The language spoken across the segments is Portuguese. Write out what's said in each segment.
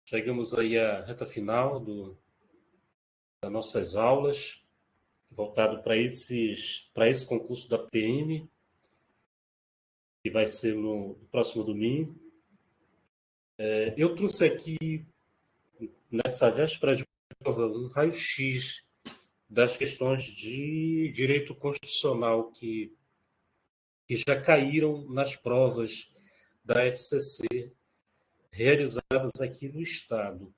Chegamos aí à reta final das nossas aulas, voltado para esse concurso da PM, que vai ser no próximo domingo. Eu trouxe aqui, nessa véspera de prova, um raio-x das questões de direito constitucional que já caíram nas provas da FCC realizadas aqui no Estado.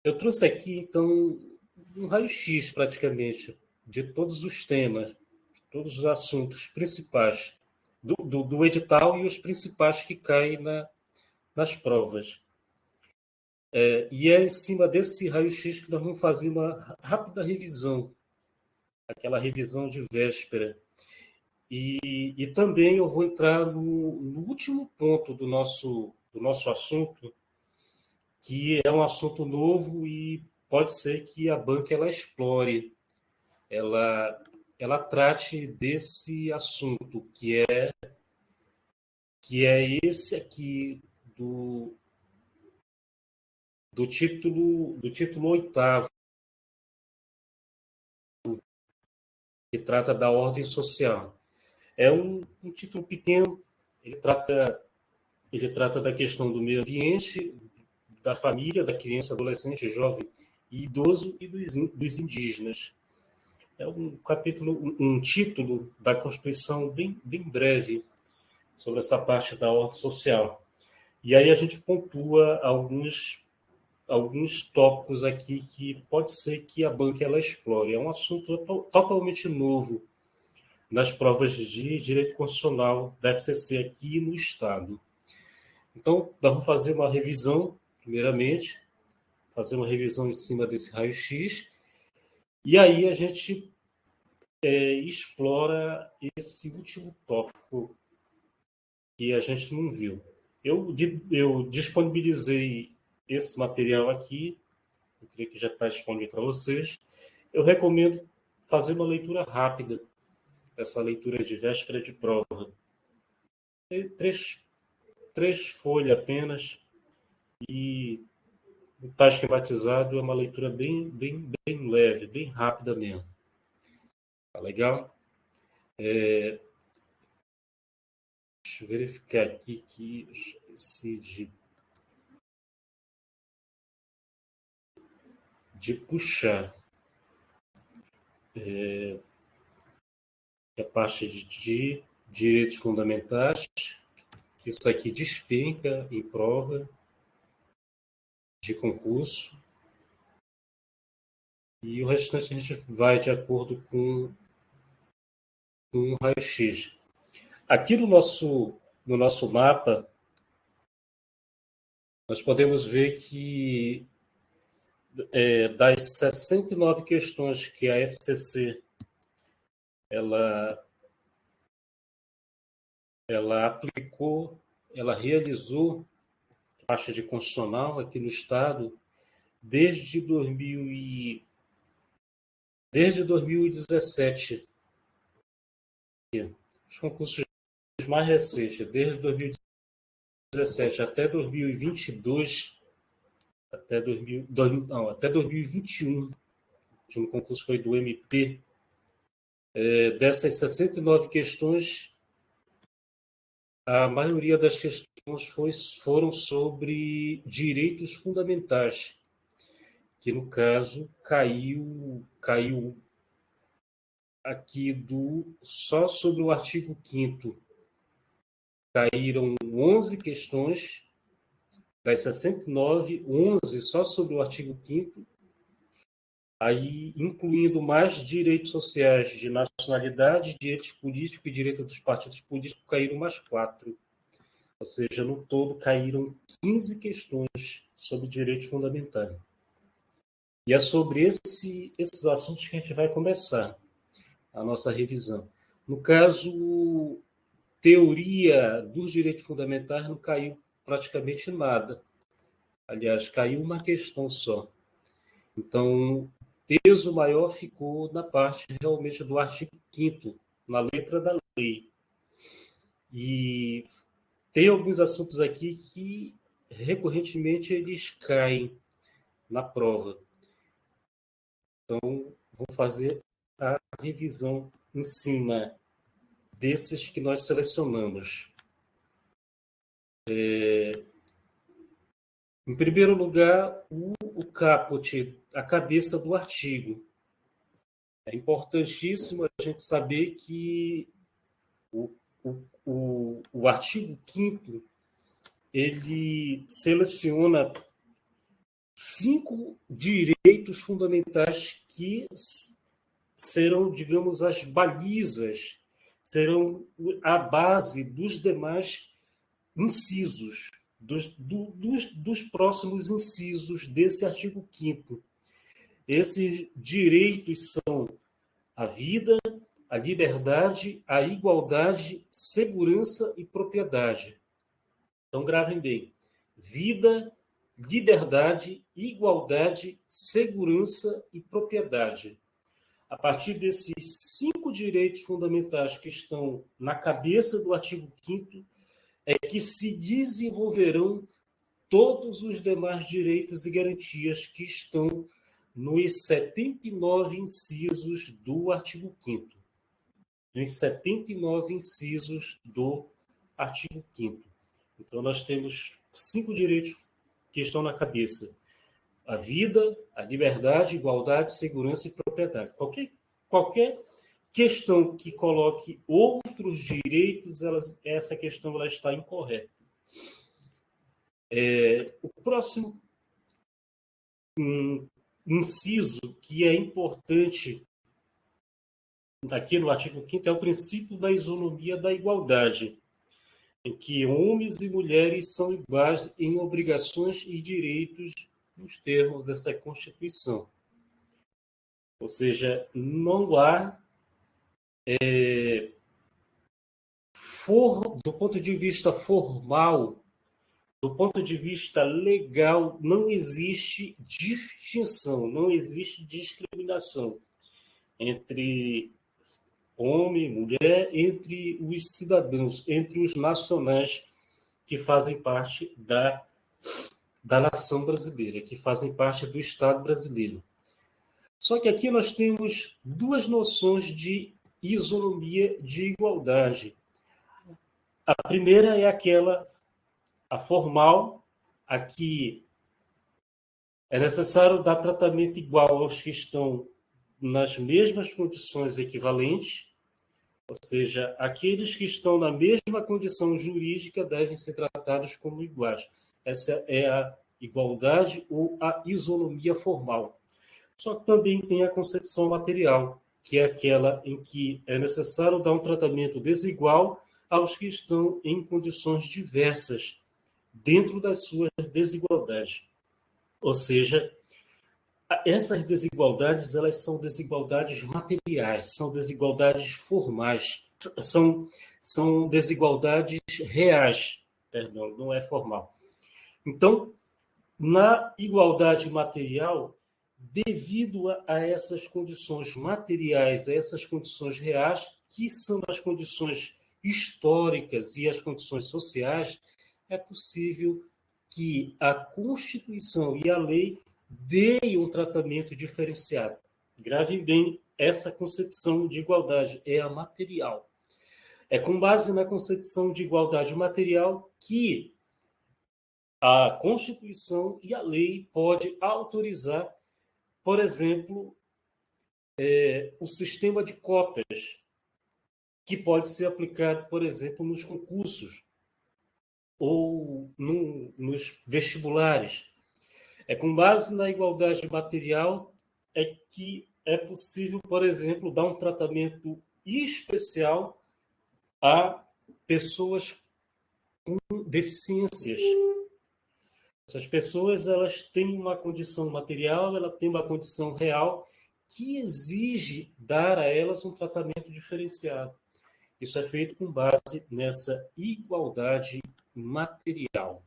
Eu trouxe aqui, então, um raio-x, praticamente, de todos os temas, de todos os assuntos principais do edital e os principais que caem nas provas. E é em cima desse raio-x que nós vamos fazer uma rápida revisão, aquela revisão de véspera. E também eu vou entrar no último ponto do nosso assunto, que é um assunto novo e pode ser que a banca ela explore, ela trate desse assunto, que é esse aqui do título 8º, que trata da ordem social. É um título pequeno, ele trata da questão do meio ambiente, da família, da criança, adolescente, jovem e idoso e dos indígenas. É um capítulo, um título da Constituição bem breve sobre essa parte da ordem social. E aí a gente pontua alguns tópicos aqui que pode ser que a banca ela explore. É um assunto totalmente novo nas provas de direito constitucional da FCC aqui no Estado. Então, vamos fazer uma revisão, primeiramente, fazer uma revisão em cima desse raio-x, e aí a gente explora esse último tópico que a gente não viu. Eu disponibilizei esse material aqui, eu creio que já está disponível para vocês. Eu recomendo fazer uma leitura rápida, essa leitura de véspera de prova. Três folhas apenas, e o está esquematizado, é uma leitura bem leve, bem rápida mesmo. Tá legal? Deixa eu verificar aqui que eu esqueci de puxar a parte de direitos fundamentais, que isso aqui despenca em prova de concurso, e o restante a gente vai de acordo com o raio-x. Aqui no nosso mapa, nós podemos ver que das 69 questões que a FCC ela aplicou, ela realizou parte de constitucional aqui no Estado desde 2017. Os concursos mais recentes, desde 2017 até 2022, até 2021, o último concurso foi do MP. Dessas 69 questões, a maioria das questões foram sobre direitos fundamentais, que no caso caiu aqui só sobre o artigo 5º. Caíram 11 questões, das 69, 11 só sobre o artigo 5º, aí incluindo mais direitos sociais de nacionalidade, direitos políticos e direito dos partidos políticos, caíram mais 4. Ou seja, no todo caíram 15 questões sobre direitos fundamentais. E é sobre esses assuntos que a gente vai começar a nossa revisão. No caso, teoria dos direitos fundamentais não caiu praticamente nada. Aliás, caiu uma questão só. Então, o peso maior ficou na parte realmente do artigo 5º, na letra da lei. E tem alguns assuntos aqui que recorrentemente eles caem na prova. Então, vou fazer a revisão em cima desses que nós selecionamos. Em primeiro lugar, o caput, a cabeça do artigo. É importantíssimo a gente saber que o artigo 5º, ele seleciona 5 direitos fundamentais que serão, digamos, as balizas, serão a base dos demais incisos, dos próximos incisos desse artigo 5º. Esses direitos são a vida, a liberdade, a igualdade, segurança e propriedade. Então, gravem bem. Vida, liberdade, igualdade, segurança e propriedade. A partir desses 5 direitos fundamentais que estão na cabeça do artigo 5º, é que se desenvolverão todos os demais direitos e garantias que estão nos 79 incisos do artigo 5º. Nos 79 incisos do artigo 5º. Então, nós temos 5 direitos que estão na cabeça: a vida, a liberdade, igualdade, segurança e propriedade. Qualquer questão que coloque outros direitos, essa questão ela está incorreta. O próximo inciso que é importante aqui no artigo 5º é o princípio da isonomia da igualdade, em que homens e mulheres são iguais em obrigações e direitos nos termos dessa Constituição. Ou seja, não há, do ponto de vista formal, do ponto de vista legal, não existe distinção, não existe discriminação entre homem e mulher, entre os cidadãos, entre os nacionais que fazem parte da nação brasileira, que fazem parte do Estado brasileiro. Só que aqui nós temos 2 noções de isonomia de igualdade. A primeira é a formal, a que é necessário dar tratamento igual aos que estão nas mesmas condições equivalentes, ou seja, aqueles que estão na mesma condição jurídica devem ser tratados como iguais. Essa é a igualdade ou a isonomia formal. Só que também tem a concepção material, que é aquela em que é necessário dar um tratamento desigual aos que estão em condições diversas, dentro das suas desigualdades. Ou seja, essas desigualdades, elas são desigualdades materiais, são desigualdades formais, são desigualdades reais, perdão, não é formal. Então, na igualdade material, devido a essas condições materiais, a essas condições reais, que são as condições históricas e as condições sociais, é possível que a Constituição e a lei deem um tratamento diferenciado. Gravem bem essa concepção de igualdade, é a material. É com base na concepção de igualdade material que a Constituição e a lei pode autorizar, por exemplo, o sistema de cotas, que pode ser aplicado, por exemplo, nos concursos ou nos vestibulares. É com base na igualdade material que é possível, por exemplo, dar um tratamento especial a pessoas com deficiências. Essas pessoas, elas têm uma condição material, ela tem uma condição real que exige dar a elas um tratamento diferenciado. Isso é feito com base nessa igualdade material.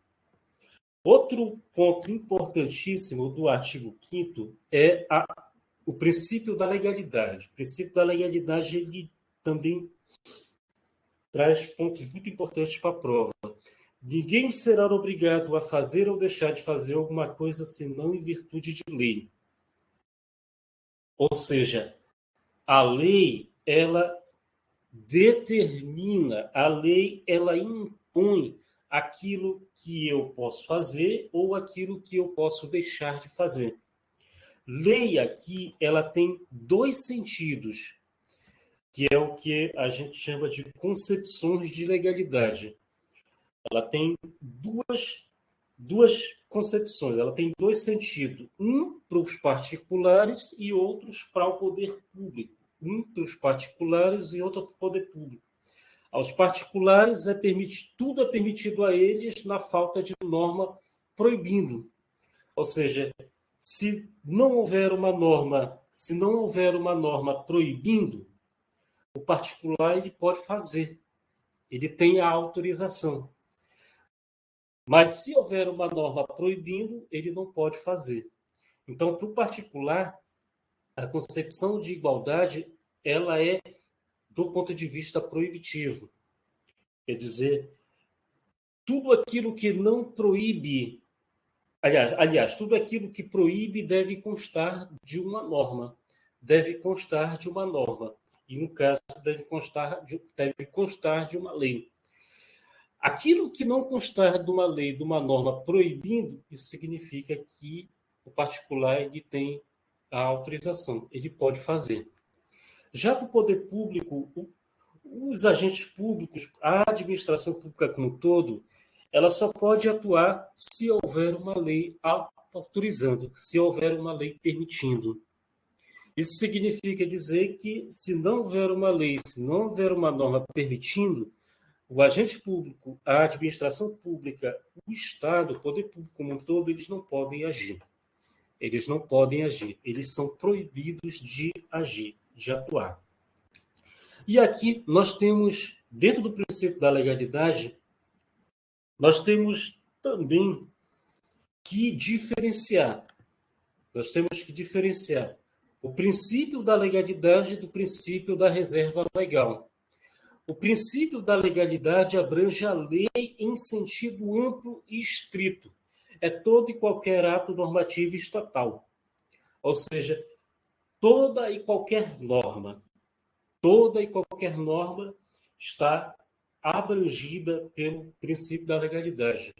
Outro ponto importantíssimo do artigo 5º é o princípio da legalidade. O princípio da legalidade ele também traz pontos muito importantes para a prova. Ninguém será obrigado a fazer ou deixar de fazer alguma coisa senão em virtude de lei. Ou seja, a lei, ela determina, a lei, ela impõe aquilo que eu posso fazer ou aquilo que eu posso deixar de fazer. Lei aqui, ela tem dois sentidos, que é o que a gente chama de concepções de legalidade. Ela tem duas concepções, ela tem dois sentidos, um para os particulares e outros para o poder público. Um para os particulares e outro para o poder público. Aos particulares tudo é permitido a eles na falta de norma proibindo. Ou seja, se não houver uma norma proibindo, o particular ele pode fazer, ele tem a autorização. Mas se houver uma norma proibindo, ele não pode fazer. Então, para o particular, a concepção de igualdade ela é do ponto de vista proibitivo. Quer dizer, tudo aquilo que não proíbe, aliás, tudo aquilo que proíbe deve constar de uma norma. Deve constar de uma norma. E, no caso, deve constar de uma lei. Aquilo que não constar de uma lei, de uma norma proibindo, isso significa que o particular ele tem a autorização, ele pode fazer. Já para o poder público, os agentes públicos, a administração pública como um todo, ela só pode atuar se houver uma lei autorizando, se houver uma lei permitindo. Isso significa dizer que se não houver uma lei, se não houver uma norma permitindo, o agente público, a administração pública, o Estado, o poder público como um todo, eles não podem agir. Eles não podem agir. Eles são proibidos de agir, de atuar. E aqui nós temos, dentro do princípio da legalidade, nós temos também que diferenciar. Nós temos que diferenciar o princípio da legalidade do princípio da reserva legal. O princípio da legalidade abrange a lei em sentido amplo e estrito. É todo e qualquer ato normativo estatal. Ou seja, toda e qualquer norma está abrangida pelo princípio da legalidade.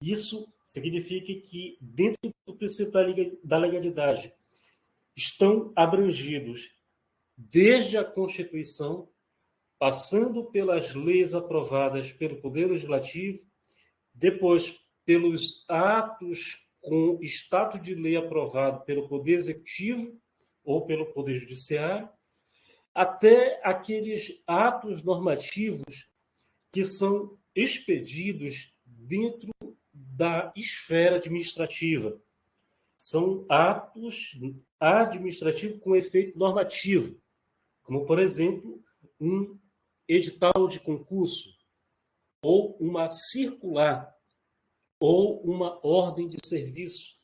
Isso significa que, dentro do princípio da legalidade, estão abrangidos desde a Constituição, passando pelas leis aprovadas pelo Poder Legislativo, depois pelos atos com status de lei aprovado pelo Poder Executivo ou pelo Poder Judiciário, até aqueles atos normativos que são expedidos dentro da esfera administrativa. São atos administrativos com efeito normativo, como, por exemplo, um edital de concurso, ou uma circular, ou uma ordem de serviço.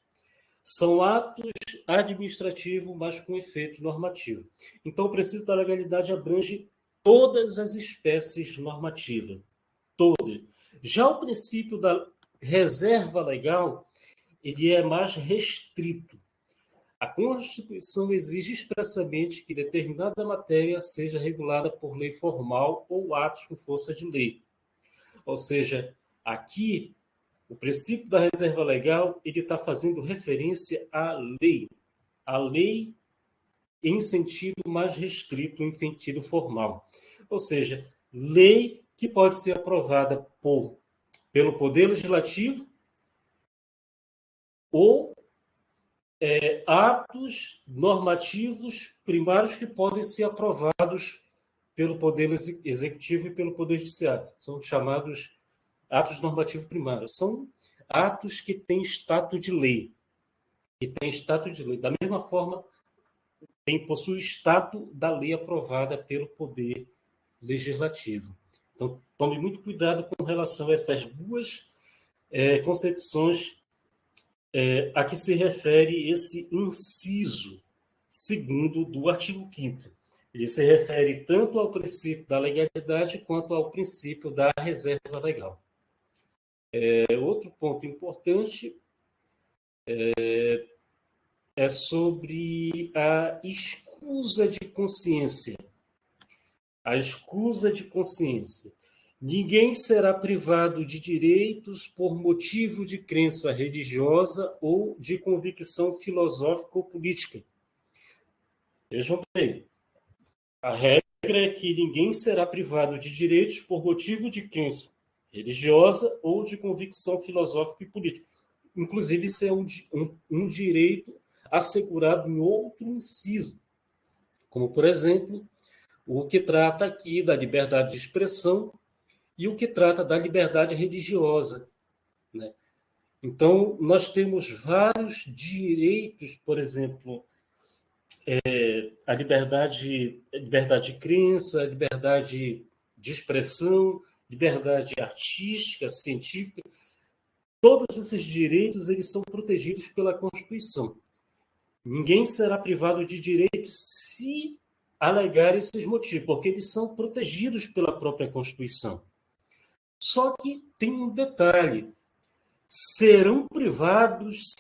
São atos administrativos, mas com efeito normativo. Então, o princípio da legalidade abrange todas as espécies normativas. Todas. Já o princípio da reserva legal, ele é mais restrito. A Constituição exige expressamente que determinada matéria seja regulada por lei formal ou atos com força de lei. Ou seja, aqui, o princípio da reserva legal ele está fazendo referência à lei em sentido mais restrito, em sentido formal. Ou seja, lei que pode ser aprovada pelo Poder Legislativo ou atos normativos primários que podem ser aprovados pelo Poder Executivo e pelo Poder Judiciário. São chamados atos normativos primários. São atos que têm status de lei. Da mesma forma, possui status da lei aprovada pelo Poder Legislativo. Então, tome muito cuidado com relação a essas duas concepções a que se refere esse inciso segundo do artigo 5º. Ele se refere tanto ao princípio da legalidade quanto ao princípio da reserva legal. Outro ponto importante é sobre a escusa de consciência. A escusa de consciência. Ninguém será privado de direitos por motivo de crença religiosa ou de convicção filosófica ou política. Vejam bem, a regra é que ninguém será privado de direitos por motivo de crença religiosa ou de convicção filosófica e política. Inclusive, isso é um direito assegurado em outro inciso, como, por exemplo, o que trata aqui da liberdade de expressão e o que trata da liberdade religiosa, né? Então, nós temos vários direitos, por exemplo, a liberdade de crença, a liberdade de expressão, liberdade artística, científica. Todos esses direitos eles são protegidos pela Constituição. Ninguém será privado de direitos se alegar esses motivos, porque eles são protegidos pela própria Constituição. Só que tem um detalhe: serão privados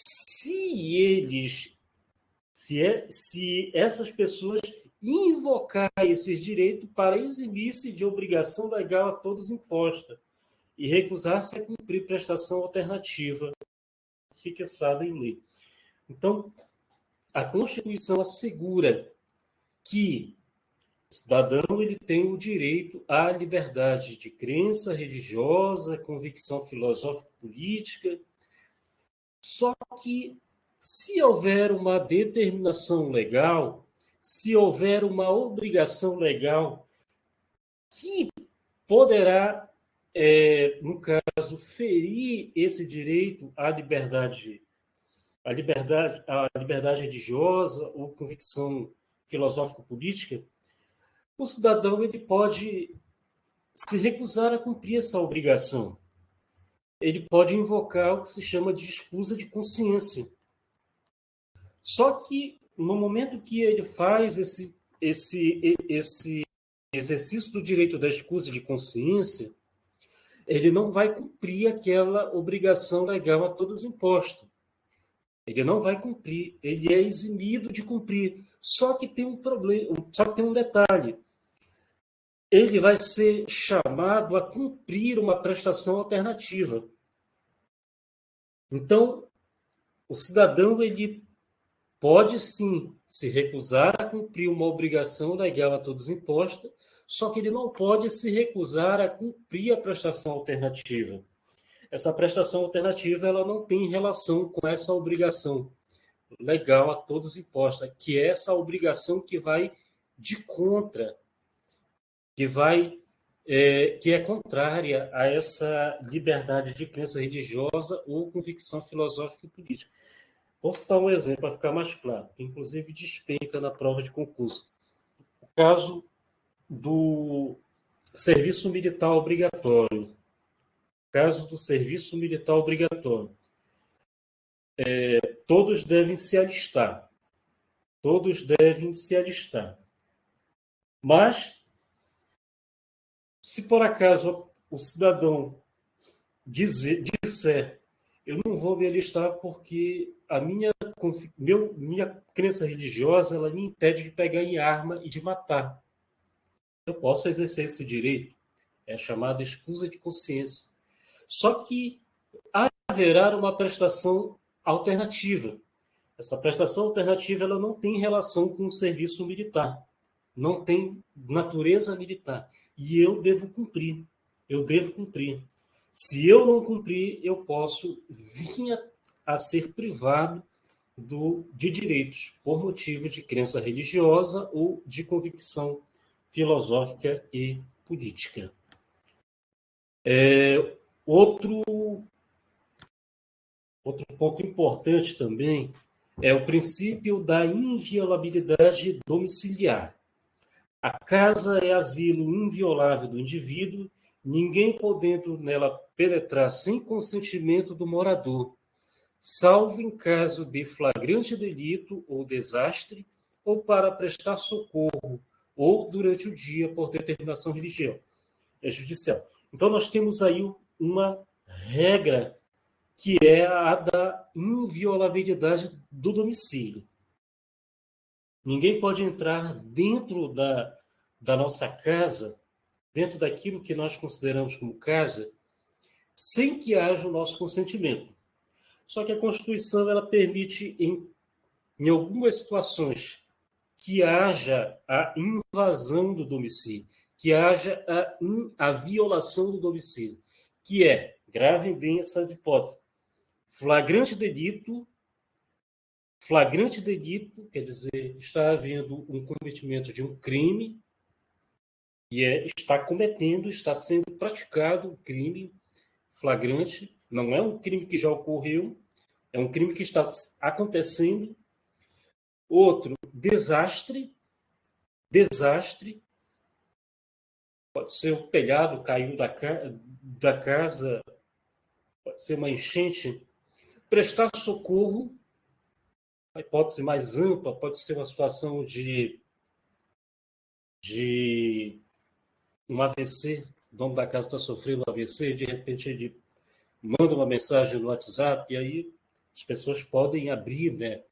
se essas pessoas invocar esses direitos para eximir-se de obrigação legal a todos imposta e recusar-se a cumprir prestação alternativa fixada em lei. Então, a Constituição assegura que o cidadão ele tem o direito à liberdade de crença religiosa, convicção filosófica e política. Só que, se houver uma determinação legal, se houver uma obrigação legal que poderá, no caso, ferir esse direito à liberdade religiosa ou convicção filosófico-política, o cidadão ele pode se recusar a cumprir essa obrigação. Ele pode invocar o que se chama de escusa de consciência. Só que, no momento que ele faz esse exercício do direito da escusa de consciência, ele não vai cumprir aquela obrigação legal a todos imposta. Ele não vai cumprir, ele é eximido de cumprir. Só que tem um problema, só que tem um detalhe. Ele vai ser chamado a cumprir uma prestação alternativa. Então, o cidadão ele pode sim se recusar a cumprir uma obrigação legal a todos imposta, só que ele não pode se recusar a cumprir a prestação alternativa. Essa prestação alternativa ela não tem relação com essa obrigação legal a todos imposta, que é essa obrigação que vai de contra, que é contrária a essa liberdade de crença religiosa ou convicção filosófica e política. Vou citar um exemplo para ficar mais claro, que inclusive despenca na prova de concurso. O caso do serviço militar obrigatório. Caso do serviço militar obrigatório. Todos devem se alistar. Todos devem se alistar. Mas, se por acaso o cidadão disser eu não vou me alistar porque a minha crença religiosa ela me impede de pegar em arma e de matar. Eu posso exercer esse direito. É chamado escusa de consciência. Só que haverá uma prestação alternativa. Essa prestação alternativa ela não tem relação com o serviço militar. Não tem natureza militar. E eu devo cumprir. Eu devo cumprir. Se eu não cumprir, eu posso vir a ser privado de direitos por motivo de crença religiosa ou de convicção filosófica e política. Outro ponto importante também é o princípio da inviolabilidade domiciliar. A casa é asilo inviolável do indivíduo, ninguém podendo nela penetrar sem consentimento do morador, salvo em caso de flagrante delito ou desastre, ou para prestar socorro, ou durante o dia por determinação judicial. Então, nós temos aí uma regra que é a da inviolabilidade do domicílio. Ninguém pode entrar dentro da nossa casa, dentro daquilo que nós consideramos como casa, sem que haja o nosso consentimento. Só que a Constituição ela permite, em algumas situações, que haja a invasão do domicílio, que haja a violação do domicílio, que é, gravem bem essas hipóteses, flagrante delito, quer dizer, está havendo um cometimento de um crime, e está sendo praticado um crime flagrante, não é um crime que já ocorreu, é um crime que está acontecendo. Outro, desastre, pode ser o telhado caiu da casa, pode ser uma enchente. Prestar socorro, a hipótese mais ampla, pode ser uma situação de um AVC, o dono da casa está sofrendo um AVC, de repente ele manda uma mensagem no WhatsApp, e aí as pessoas podem abrir, né,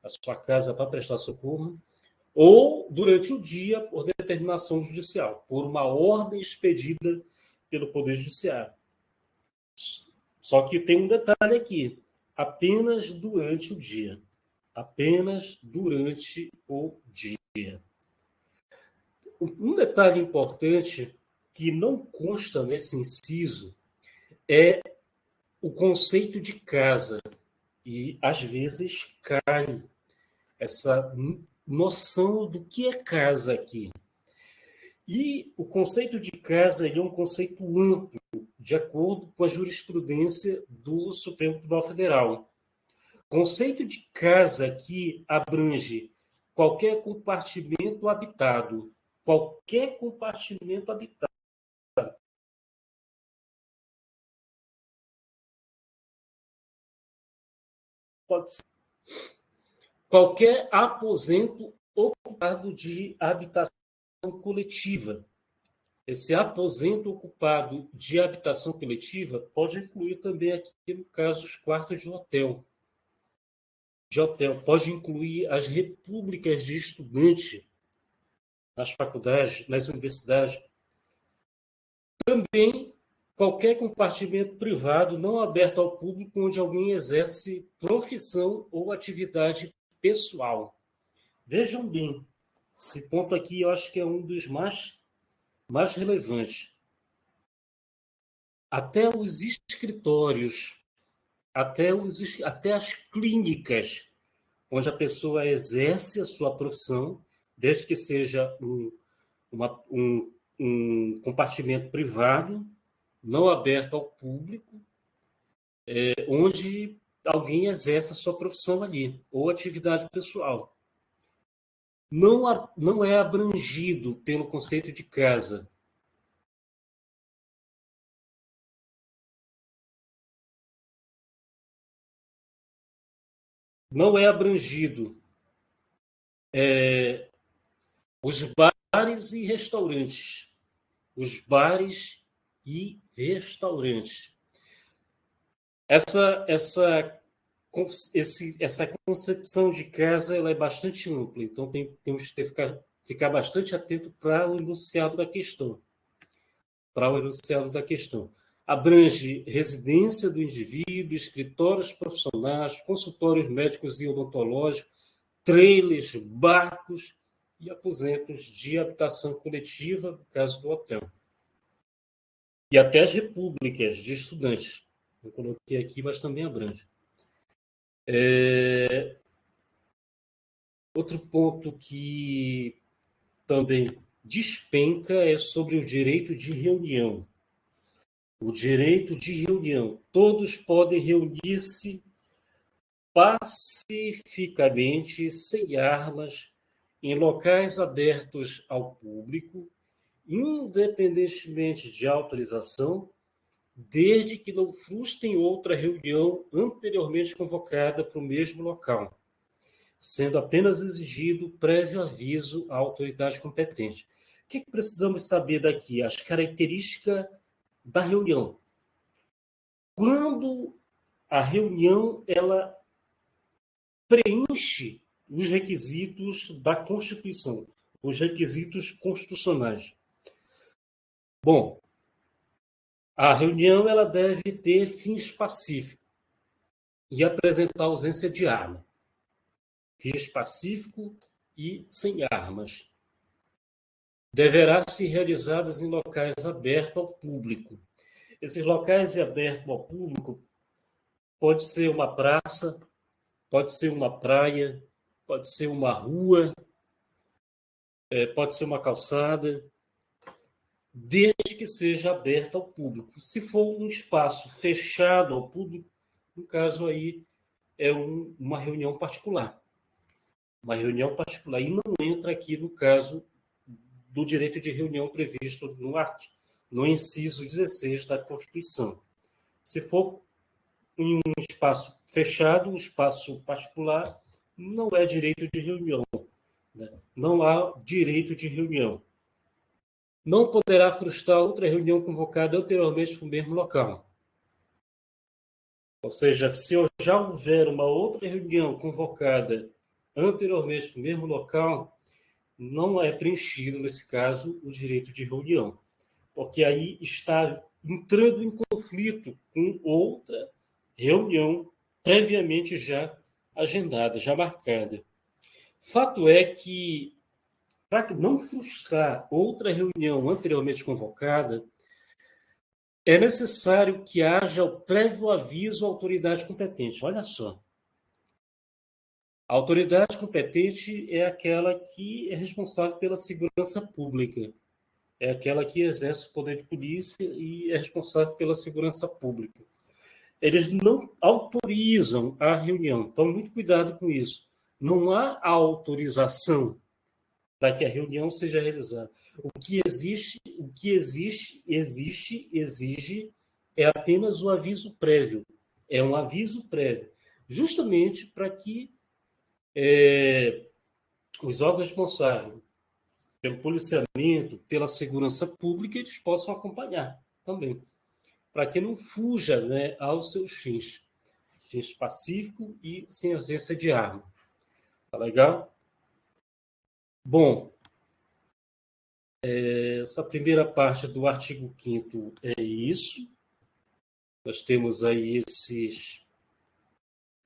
a sua casa para prestar socorro, ou durante o dia, por determinação judicial, por uma ordem expedida pelo Poder Judiciário. Só que tem um detalhe aqui, apenas durante o dia. Apenas durante o dia. Um detalhe importante que não consta nesse inciso é o conceito de casa. E, às vezes, cai essa noção do que é casa aqui. E o conceito de casa ele é um conceito amplo, de acordo com a jurisprudência do Supremo Tribunal Federal. O conceito de casa aqui abrange qualquer compartimento habitado. Qualquer compartimento habitado. Pode ser qualquer aposento ocupado de habitação coletiva. Esse aposento ocupado de habitação coletiva pode incluir também aqui, no caso, os quartos de hotel. Pode incluir as repúblicas de estudante nas faculdades, nas universidades. Também qualquer compartimento privado não aberto ao público onde alguém exerce profissão ou atividade pessoal. Vejam bem, esse ponto aqui eu acho que é um dos mais relevantes. Até os escritórios, até as clínicas onde a pessoa exerce a sua profissão, desde que seja um compartimento privado, não aberto ao público, onde alguém exerce a sua profissão ali, ou atividade pessoal. Não é abrangido pelo conceito de casa. Não é abrangido os bares e restaurantes. Os bares e restaurantes. Essa concepção de casa ela é bastante ampla, então temos que ficar bastante atento para o enunciado da questão. Abrange residência do indivíduo, escritórios profissionais, consultórios médicos e odontológicos, trailers, barcos e aposentos de habitação coletiva, no caso do hotel. E até as repúblicas de estudantes. Eu coloquei aqui, mas também abrange. Outro ponto que também despenca é sobre o direito de reunião. O direito de reunião. Todos podem reunir-se pacificamente, sem armas, em locais abertos ao público, independentemente de autorização, desde que não frustrem outra reunião anteriormente convocada para o mesmo local, sendo apenas exigido prévio aviso à autoridade competente. O que precisamos saber daqui? As características da reunião. quando a reunião ela preenche os requisitos da Constituição, os requisitos constitucionais. Bom, a reunião ela deve ter fins pacíficos e apresentar ausência de arma. Fins pacífico e sem armas. Deverá ser realizadas em locais abertos ao público. Esses locais abertos ao público pode ser uma praça, pode ser uma praia, pode ser uma rua, pode ser uma calçada, desde que seja aberto ao público. Se for um espaço fechado ao público, no caso aí é uma reunião particular. Uma reunião particular. E não entra aqui no caso do direito de reunião previsto no inciso 16 da Constituição. Se for em um espaço fechado, um espaço particular, não é direito de reunião. Né? Não há direito de reunião. Não poderá frustrar outra reunião convocada anteriormente para o mesmo local. Ou seja, se já houver uma outra reunião convocada anteriormente para o mesmo local, não é preenchido, nesse caso, o direito de reunião, porque aí está entrando em conflito com outra reunião previamente já agendada, já marcada. Fato é que, para não frustrar outra reunião anteriormente convocada, é necessário que haja o prévio aviso à autoridade competente. Olha só. A autoridade competente é aquela que é responsável pela segurança pública. É aquela que exerce o poder de polícia e é responsável pela segurança pública. Eles não autorizam a reunião. Tome muito cuidado com isso. Não há autorização para que a reunião seja realizada. O que exige é apenas o aviso prévio. É um aviso prévio, justamente para que os órgãos responsáveis pelo policiamento, pela segurança pública, eles possam acompanhar também, para que não fuja, né, aos seus fins pacífico e sem ausência de arma. Tá legal? Bom, essa primeira parte do artigo 5º é isso. Nós temos aí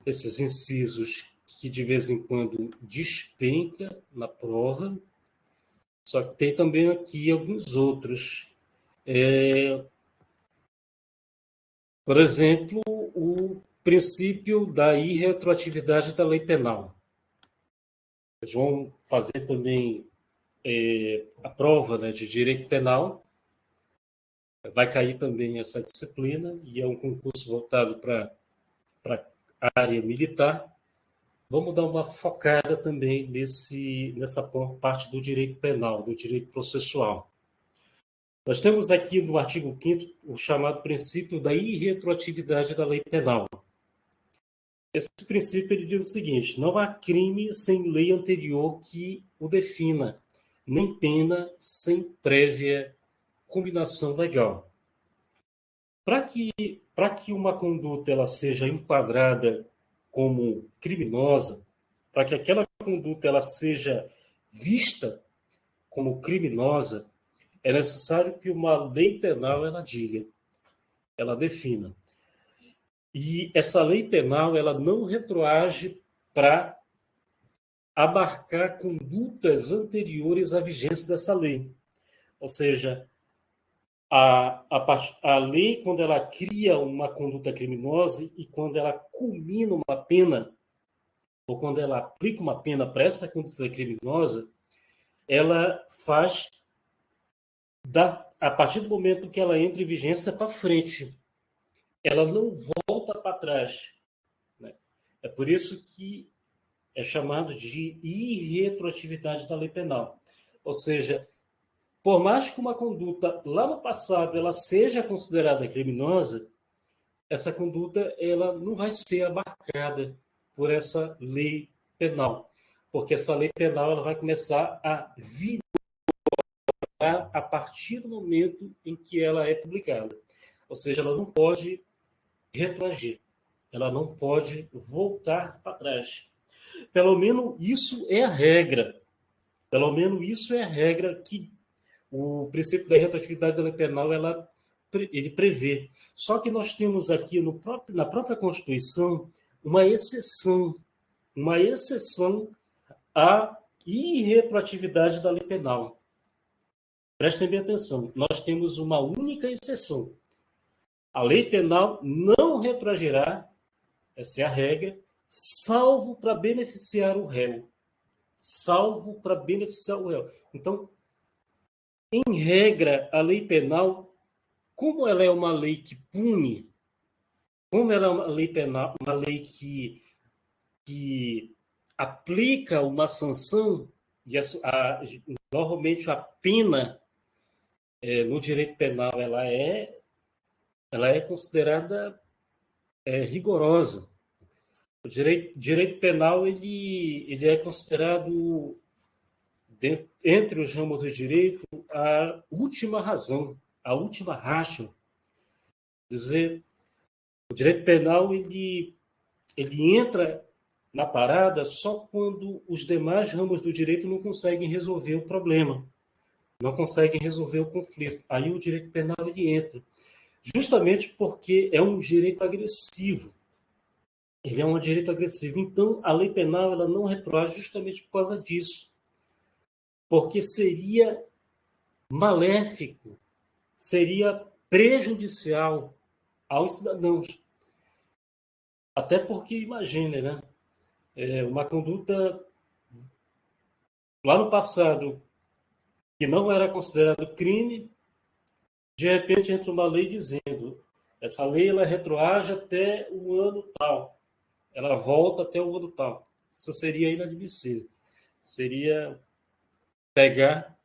esses incisos que de vez em quando despenca na prova, só que tem também aqui alguns outros. Por exemplo, o princípio da irretroatividade da lei penal. Eles vão fazer também a prova, né, de direito penal. Vai cair também essa disciplina, e é um concurso voltado para a área militar. Vamos dar uma focada também nessa parte do direito penal, do direito processual. Nós temos aqui no artigo 5º o chamado princípio da irretroatividade da lei penal. Esse princípio ele diz o seguinte: não há crime sem lei anterior que o defina, nem pena sem prévia combinação legal. Para que uma conduta ela seja enquadrada como criminosa, para que aquela conduta ela seja vista como criminosa, é necessário que uma lei penal ela diga, ela defina. E essa lei penal ela não retroage para abarcar condutas anteriores à vigência dessa lei. Ou seja, a lei, quando ela cria uma conduta criminosa e quando ela culmina uma pena, ou quando ela aplica uma pena para essa conduta criminosa, ela faz, a partir do momento que ela entra em vigência, para frente. Ela não volta para trás. Né? É por isso que é chamado de irretroatividade da lei penal. Ou seja, por mais que uma conduta lá no passado ela seja considerada criminosa, essa conduta ela não vai ser abarcada por essa lei penal, porque essa lei penal ela vai começar a vigorar a partir do momento em que ela é publicada. Ou seja, ela não pode retroagir. Ela não pode voltar para trás. Pelo menos isso é a regra. Pelo menos isso é a regra que o princípio da retroatividade da lei penal ele prevê. Só que nós temos aqui na própria Constituição uma exceção à irretroatividade da lei penal. Prestem bem atenção, nós temos uma única exceção. A lei penal não retroagirá, essa é a regra, salvo para beneficiar o réu. Salvo para beneficiar o réu. Então, em regra, a lei penal, como ela é uma lei que pune, como ela é uma lei penal, uma lei que aplica uma sanção, e normalmente a pena no direito penal ela é considerada rigorosa. O direito penal ele é considerado, entre os ramos do direito, a última razão, a última ratio. Dizer, o direito penal ele entra na parada só quando os demais ramos do direito não conseguem resolver o problema, não conseguem resolver o conflito. Aí o direito penal ele entra, justamente porque é um direito agressivo. Ele é um direito agressivo. Então, a lei penal ela não retroage justamente por causa disso, porque seria maléfico, seria prejudicial aos cidadãos. Até porque, imagine, né? Uma conduta lá no passado que não era considerado crime, de repente entra uma lei dizendo essa lei ela retroage até o ano tal, ela volta até o ano tal. Isso seria inadmissível. Seria pegar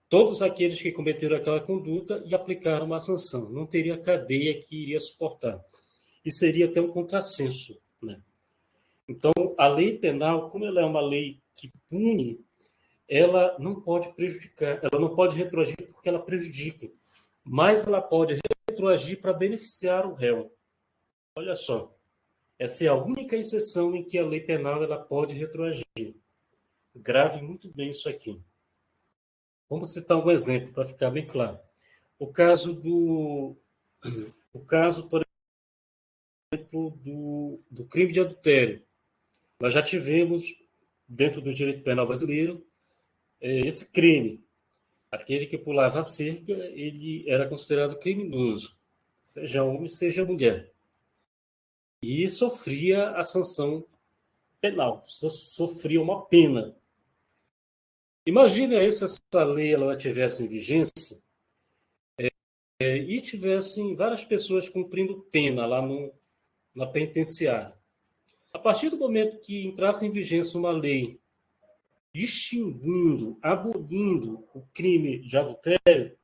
todos aqueles que cometeram aquela conduta e aplicar uma sanção. Não teria cadeia que iria suportar. E seria até um contrassenso, né? Então, a lei penal, como ela é uma lei que pune, ela não pode prejudicar, ela não pode retroagir porque ela prejudica, mas ela pode retroagir para beneficiar o réu. Olha só, essa é a única exceção em que a lei penal ela pode retroagir. Grave muito bem isso aqui. Vamos citar um exemplo para ficar bem claro. O caso, por exemplo, do crime de adultério. Nós já tivemos, dentro do direito penal brasileiro, esse crime. Aquele que pulava a cerca, ele era considerado criminoso, seja homem, seja mulher. E sofria a sanção penal, sofria uma pena. Imagine aí se essa lei ela tivesse em vigência e tivessem várias pessoas cumprindo pena lá na penitenciária. A partir do momento que entrasse em vigência uma lei extinguindo, abolindo o crime de adultério,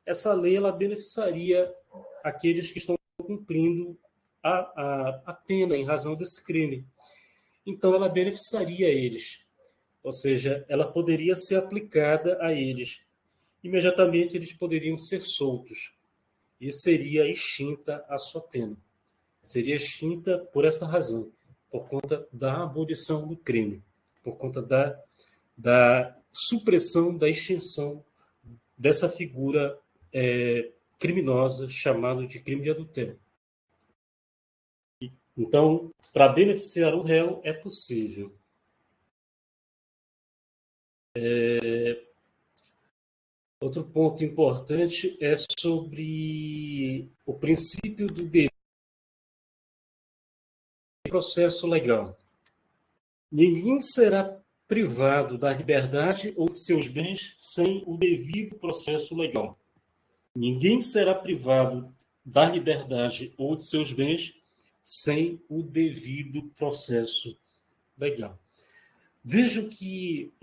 essa lei ela beneficiaria aqueles que estão cumprindo a pena em razão desse crime. Então, ela beneficiaria eles. Ou seja, ela poderia ser aplicada a eles. Imediatamente, eles poderiam ser soltos. E seria extinta a sua pena. Seria extinta por essa razão, por conta da abolição do crime, por conta da supressão, da extinção dessa figura criminosa chamada de crime de adultério. Então, para beneficiar o réu, é possível. Outro ponto importante é sobre o princípio do devido processo legal. Ninguém será privado da liberdade ou de seus bens sem o devido processo legal. Ninguém será privado da liberdade ou de seus bens sem o devido processo legal. Vejo que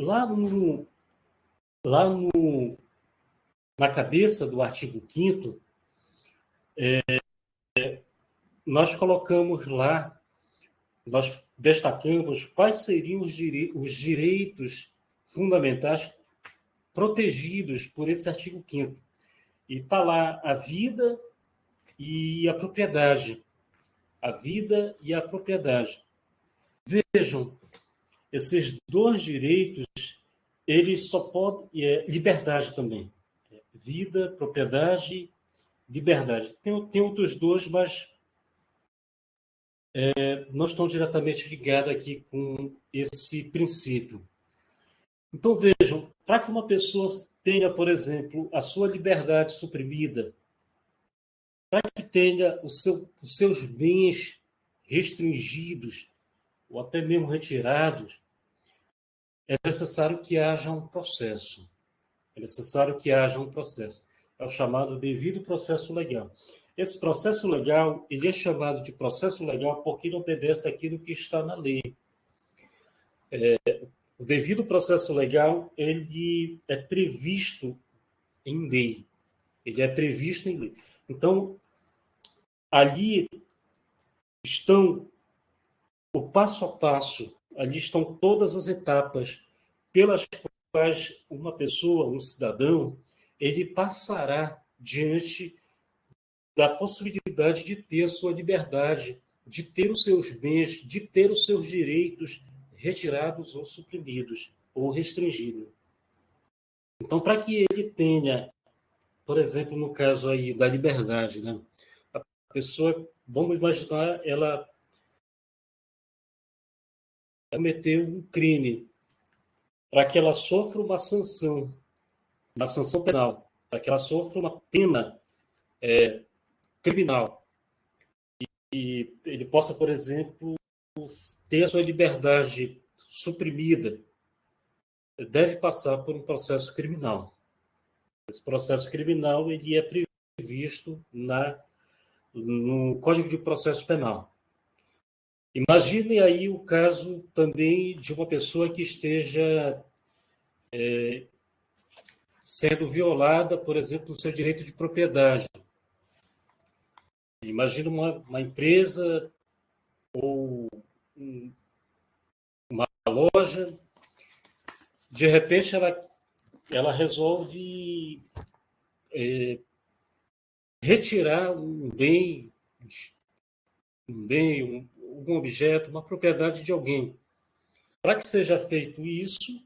na cabeça do artigo 5º, nós colocamos lá, nós destacamos quais seriam os direitos fundamentais protegidos por esse artigo 5º. E está lá a vida e a propriedade. a vida e a propriedade. Vejam, esses dois direitos, eles só podem... liberdade também. Vida, propriedade, liberdade. Tem outros dois, mas não estão diretamente ligados aqui com esse princípio. Então, vejam, para que uma pessoa tenha, por exemplo, a sua liberdade suprimida, para que tenha os seus bens restringidos ou até mesmo retirados, é necessário que haja um processo. É necessário que haja um processo. É o chamado devido processo legal. Esse processo legal, ele é chamado de processo legal porque ele obedece àquilo que está na lei. O devido processo legal, ele é previsto em lei. Ele é previsto em lei. Então, ali estão o passo a passo, ali estão todas as etapas pelas quais uma pessoa, um cidadão, ele passará diante da possibilidade de ter a sua liberdade, de ter os seus bens, de ter os seus direitos retirados ou suprimidos ou restringidos. Então, para que ele tenha, por exemplo, no caso aí da liberdade, né? A pessoa, vamos imaginar, ela cometeu um crime, para que ela sofra uma sanção penal, para que ela sofra uma pena criminal. E ele possa, por exemplo, ter a sua liberdade suprimida, deve passar por um processo criminal. Esse processo criminal ele é previsto no Código de Processo Penal. Imagine aí o caso também de uma pessoa que esteja sendo violada, por exemplo, no seu direito de propriedade. Imagina uma empresa ou uma loja, de repente ela resolve retirar algum objeto, uma propriedade de alguém. Para que seja feito isso,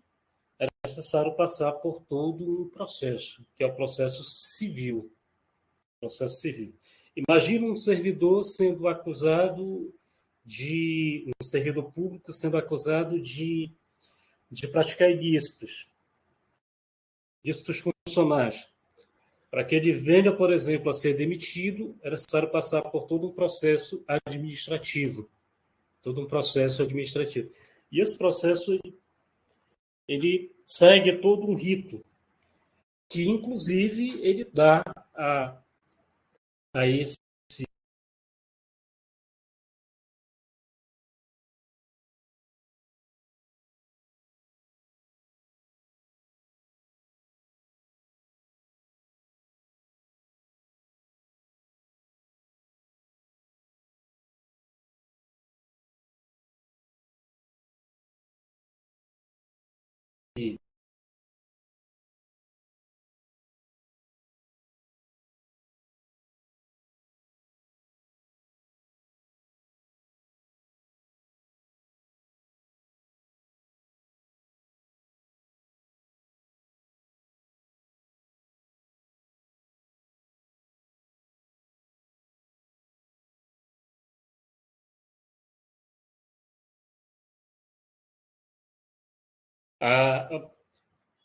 é necessário passar por todo um processo, que é o processo civil. Processo civil. Imagina um servidor sendo acusado um servidor público sendo acusado de praticar ilícitos funcionais. Para que ele venha, por exemplo, a ser demitido, é necessário passar por todo um processo administrativo. Todo um processo administrativo. E esse processo, ele segue todo um rito, que, inclusive, ele dá a esse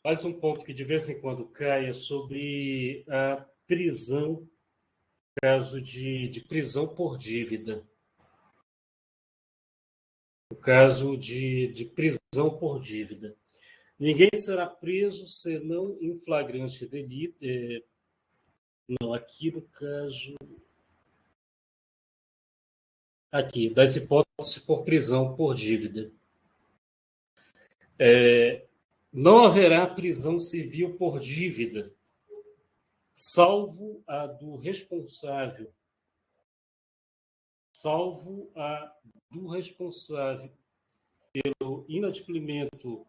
mais um ponto que de vez em quando cai é sobre a prisão, caso de prisão por dívida. O caso de prisão por dívida. Ninguém será preso senão em flagrante delito. Não, aqui no caso. Aqui, das hipóteses por prisão por dívida. Não haverá prisão civil por dívida, salvo a do responsável pelo inadimplemento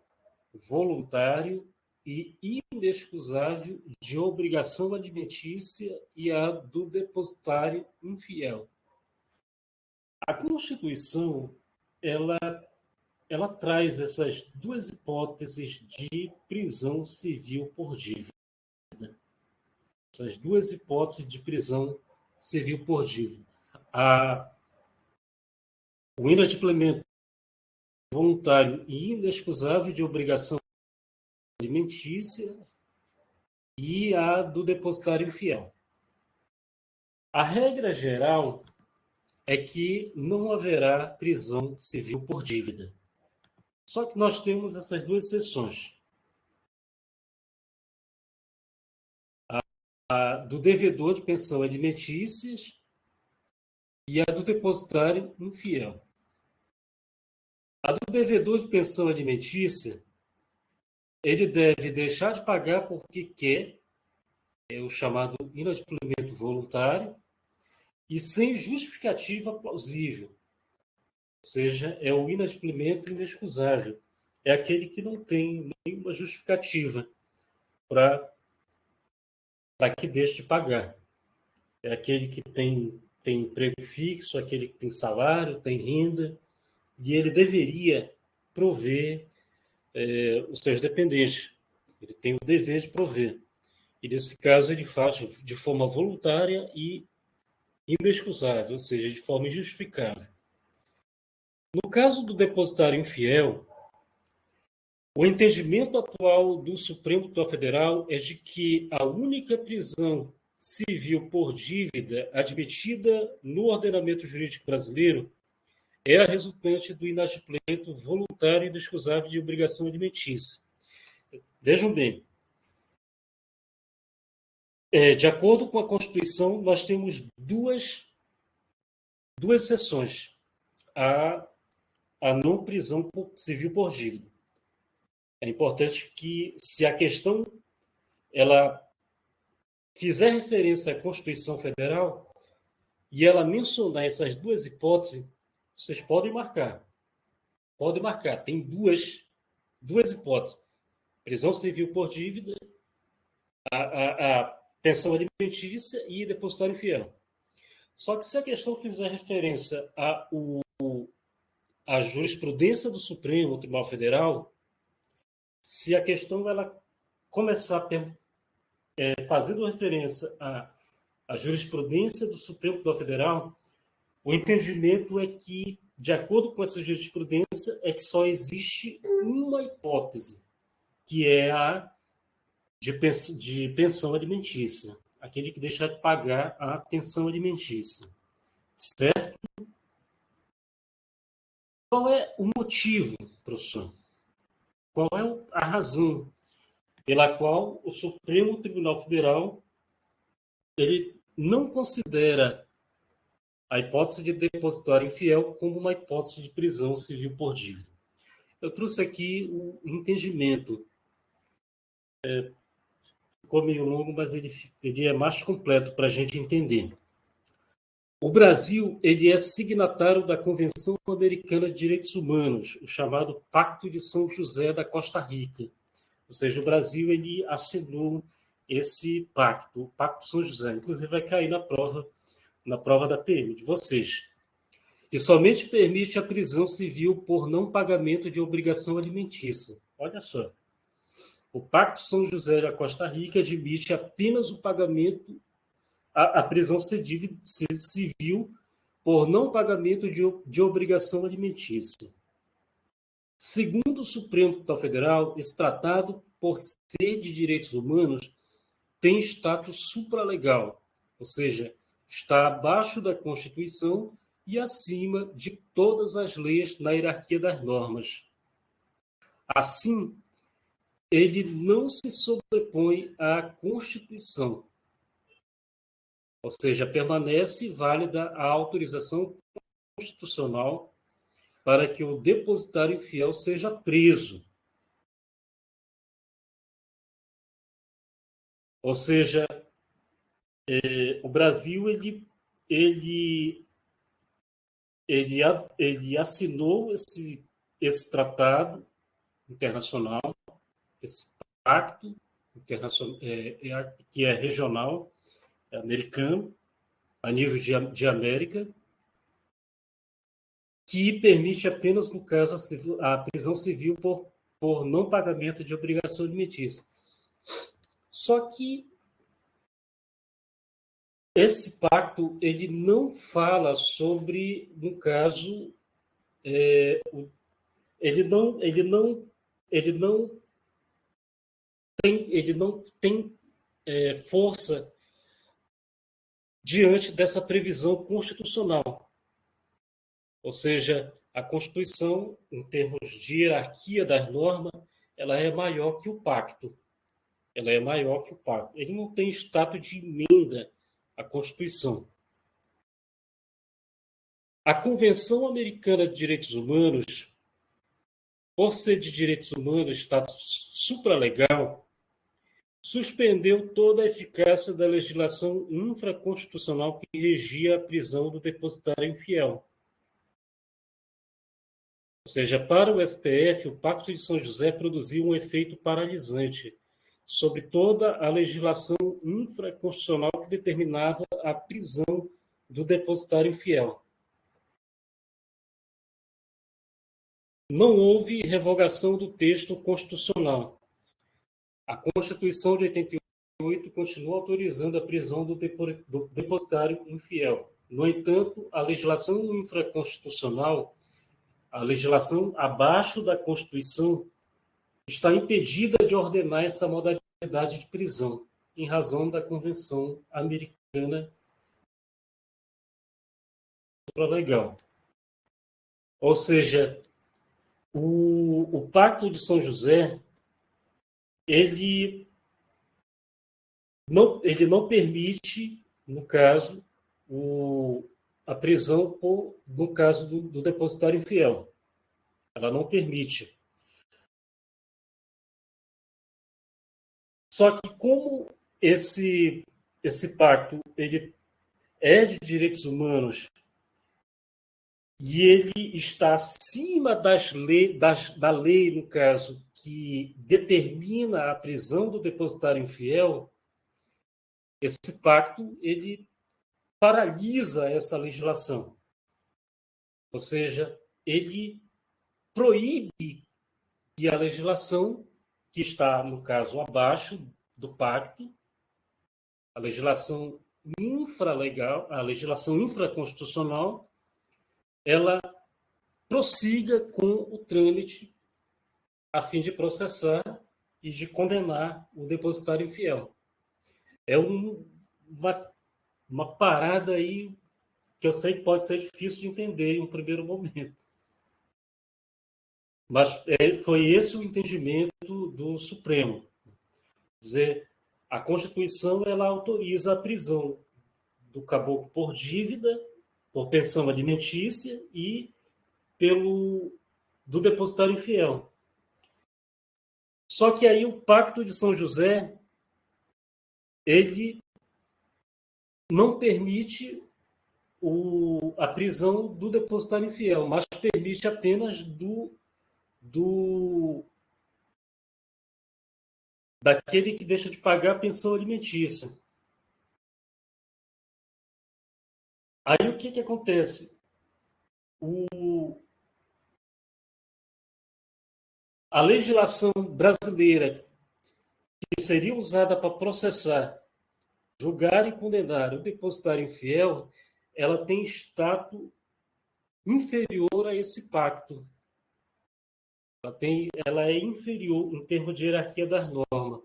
voluntário e inexcusável de obrigação alimentícia e a do depositário infiel. A Constituição, ela, ela traz essas duas hipóteses de prisão civil por dívida. Essas duas hipóteses de prisão civil por dívida. O inadimplemento voluntário e inexcusável de obrigação alimentícia e a do depositário infiel. A regra geral é que não haverá prisão civil por dívida. Só que nós temos essas duas exceções. A do devedor de pensão alimentícias e a do depositário infiel. A do devedor de pensão alimentícia, ele deve deixar de pagar porque quer, é o chamado inadimplemento voluntário, e sem justificativa plausível. Ou seja, é o inadimplemento inexcusável. É aquele que não tem nenhuma justificativa para que deixe de pagar. É aquele que tem emprego fixo, aquele que tem salário, tem renda, e ele deveria prover os seus dependentes. Ele tem o dever de prover. E, nesse caso, ele faz de forma voluntária e inexcusável, ou seja, de forma injustificável. No caso do depositário infiel, o entendimento atual do Supremo Tribunal Federal é de que a única prisão civil por dívida admitida no ordenamento jurídico brasileiro é a resultante do inadimplemento voluntário e inexcusável de obrigação alimentícia. Vejam bem, de acordo com a Constituição, nós temos duas exceções à não prisão civil por dívida. É importante que, se a questão ela fizer referência à Constituição Federal e ela mencionar essas duas hipóteses, vocês podem marcar. Podem marcar. Tem duas hipóteses. Prisão civil por dívida, a pensão alimentícia e depositário infiel. Só que se a questão fizer referência à jurisprudência do Supremo Tribunal Federal, se a questão ela começar fazendo referência à jurisprudência do Supremo Tribunal Federal, o entendimento é que, de acordo com essa jurisprudência, é que só existe uma hipótese, que é a de pensão alimentícia, aquele que deixa de pagar a pensão alimentícia. Certo? Qual é o motivo, professor? Qual é a razão pela qual o Supremo Tribunal Federal ele não considera a hipótese de depositário infiel como uma hipótese de prisão civil por dívida? Eu trouxe aqui o entendimento. Ficou meio longo, mas ele é mais completo para a gente entender. O Brasil ele é signatário da Convenção Americana de Direitos Humanos, o chamado Pacto de São José da Costa Rica. Ou seja, o Brasil ele assinou esse pacto, o Pacto de São José. Inclusive vai cair na prova da PM de vocês. Que somente permite a prisão civil por não pagamento de obrigação alimentícia. Olha só. O Pacto de São José da Costa Rica admite apenas o pagamento, a prisão civil por não pagamento de obrigação alimentícia. Segundo o Supremo Tribunal Federal, esse tratado, por ser de direitos humanos, tem status supralegal, ou seja, está abaixo da Constituição e acima de todas as leis na hierarquia das normas. Assim, ele não se sobrepõe à Constituição, ou seja, permanece válida a autorização constitucional para que o depositário infiel seja preso. Ou seja, o Brasil ele assinou esse tratado internacional, esse pacto internacional, que é regional, americano, a nível de América, que permite apenas, no caso, a prisão civil por não pagamento de obrigação alimentícia. Só que esse pacto ele não fala sobre, no caso, ele não tem força diante dessa previsão constitucional. Ou seja, a Constituição, em termos de hierarquia das normas, ela é maior que o pacto. Ela é maior que o pacto. Ele não tem status de emenda à Constituição. A Convenção Americana de Direitos Humanos, por ser de direitos humanos, status supralegal, suspendeu toda a eficácia da legislação infraconstitucional que regia a prisão do depositário infiel. Ou seja, para o STF, o Pacto de São José produziu um efeito paralisante sobre toda a legislação infraconstitucional que determinava a prisão do depositário infiel. Não houve revogação do texto constitucional. A Constituição de 88 continua autorizando a prisão do depositário infiel. No entanto, a legislação infraconstitucional, a legislação abaixo da Constituição, está impedida de ordenar essa modalidade de prisão, em razão da Convenção Americana Supralegal. Ou seja, o Pacto de São José ele não permite, no caso, a prisão no caso do depositário infiel. Ela não permite. Só que como esse pacto ele é de direitos humanos e ele está acima da lei, no caso, que determina a prisão do depositário infiel, esse pacto ele paralisa essa legislação. Ou seja, ele proíbe que a legislação que está, no caso, abaixo do pacto, a legislação infralegal, a legislação infraconstitucional, ela prossiga com o trâmite a fim de processar e de condenar o depositário infiel. É uma parada aí que eu sei que pode ser difícil de entender em um primeiro momento. Mas foi esse o entendimento do Supremo. Quer dizer, a Constituição ela autoriza a prisão do caboclo por dívida, por pensão alimentícia e do depositário infiel. Só que aí o Pacto de São José ele não permite a prisão do depositário infiel, mas permite apenas daquele que deixa de pagar a pensão alimentícia. Aí o que acontece? A legislação brasileira que seria usada para processar, julgar e condenar o depositário infiel, ela tem status inferior a esse pacto. Ela é inferior em termos de hierarquia das normas.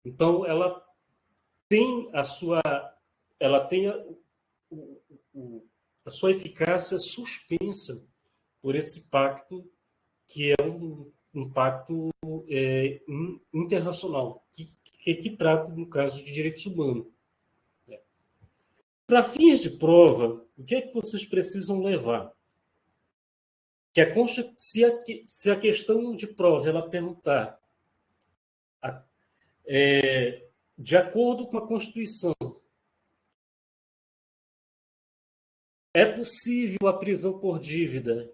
Então, ela tem a sua eficácia suspensa por esse pacto, que é um pacto internacional, que trata, no caso, de direitos humanos. Para fins de prova, o que é que vocês precisam levar? Se a questão de prova ela perguntar de acordo com a Constituição, é possível a prisão por dívida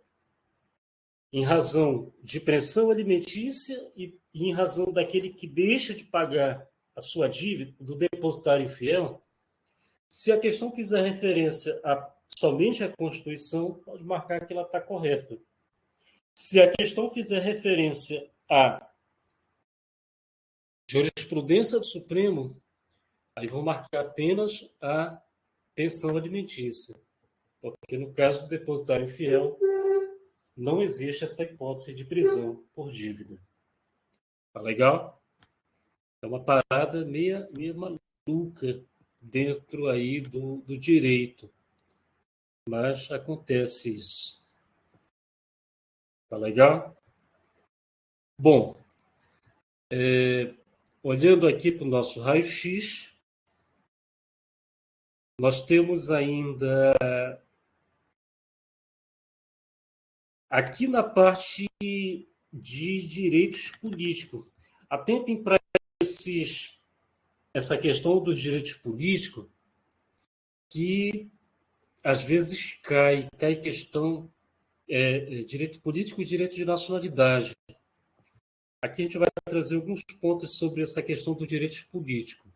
em razão de pensão alimentícia e em razão daquele que deixa de pagar a sua dívida, do depositário infiel? Se a questão fizer referência a somente a Constituição, pode marcar que ela está correta. Se a questão fizer referência à jurisprudência do Supremo, aí vão marcar apenas a pensão alimentícia. Porque no caso do depositário infiel, não existe essa hipótese de prisão por dívida. Tá legal? É uma parada meia maluca dentro aí do direito. Mas acontece isso. Tá legal? Bom, olhando aqui para o nosso raio-x, nós temos ainda aqui na parte de direitos políticos. Atentem para essa questão dos direitos políticos, que às vezes cai questão direito político e direito de nacionalidade. Aqui a gente vai trazer alguns pontos sobre essa questão do direito político.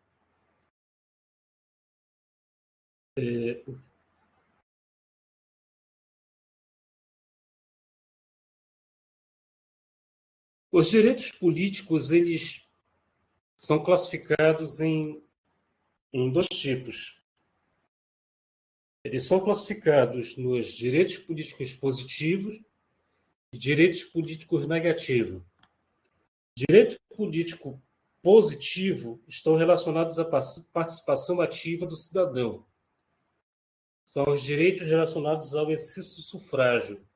Os direitos políticos, eles são classificados em dois tipos. Eles são classificados nos direitos políticos positivos e direitos políticos negativos. Direito político positivo estão relacionados à participação ativa do cidadão. São os direitos relacionados ao exercício do sufrágio.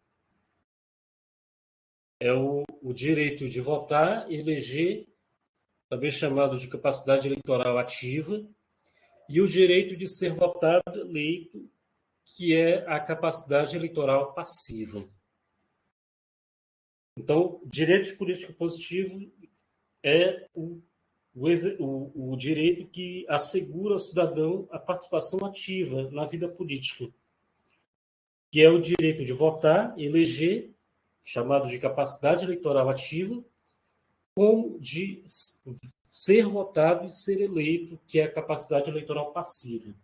É o direito de votar, eleger, também chamado de capacidade eleitoral ativa, e o direito de ser votado, eleito, que é a capacidade eleitoral passiva. Então, direito político positivo é o direito que assegura ao cidadão a participação ativa na vida política, que é o direito de votar, eleger, chamado de capacidade eleitoral ativa, como de ser votado e ser eleito, que é a capacidade eleitoral passiva.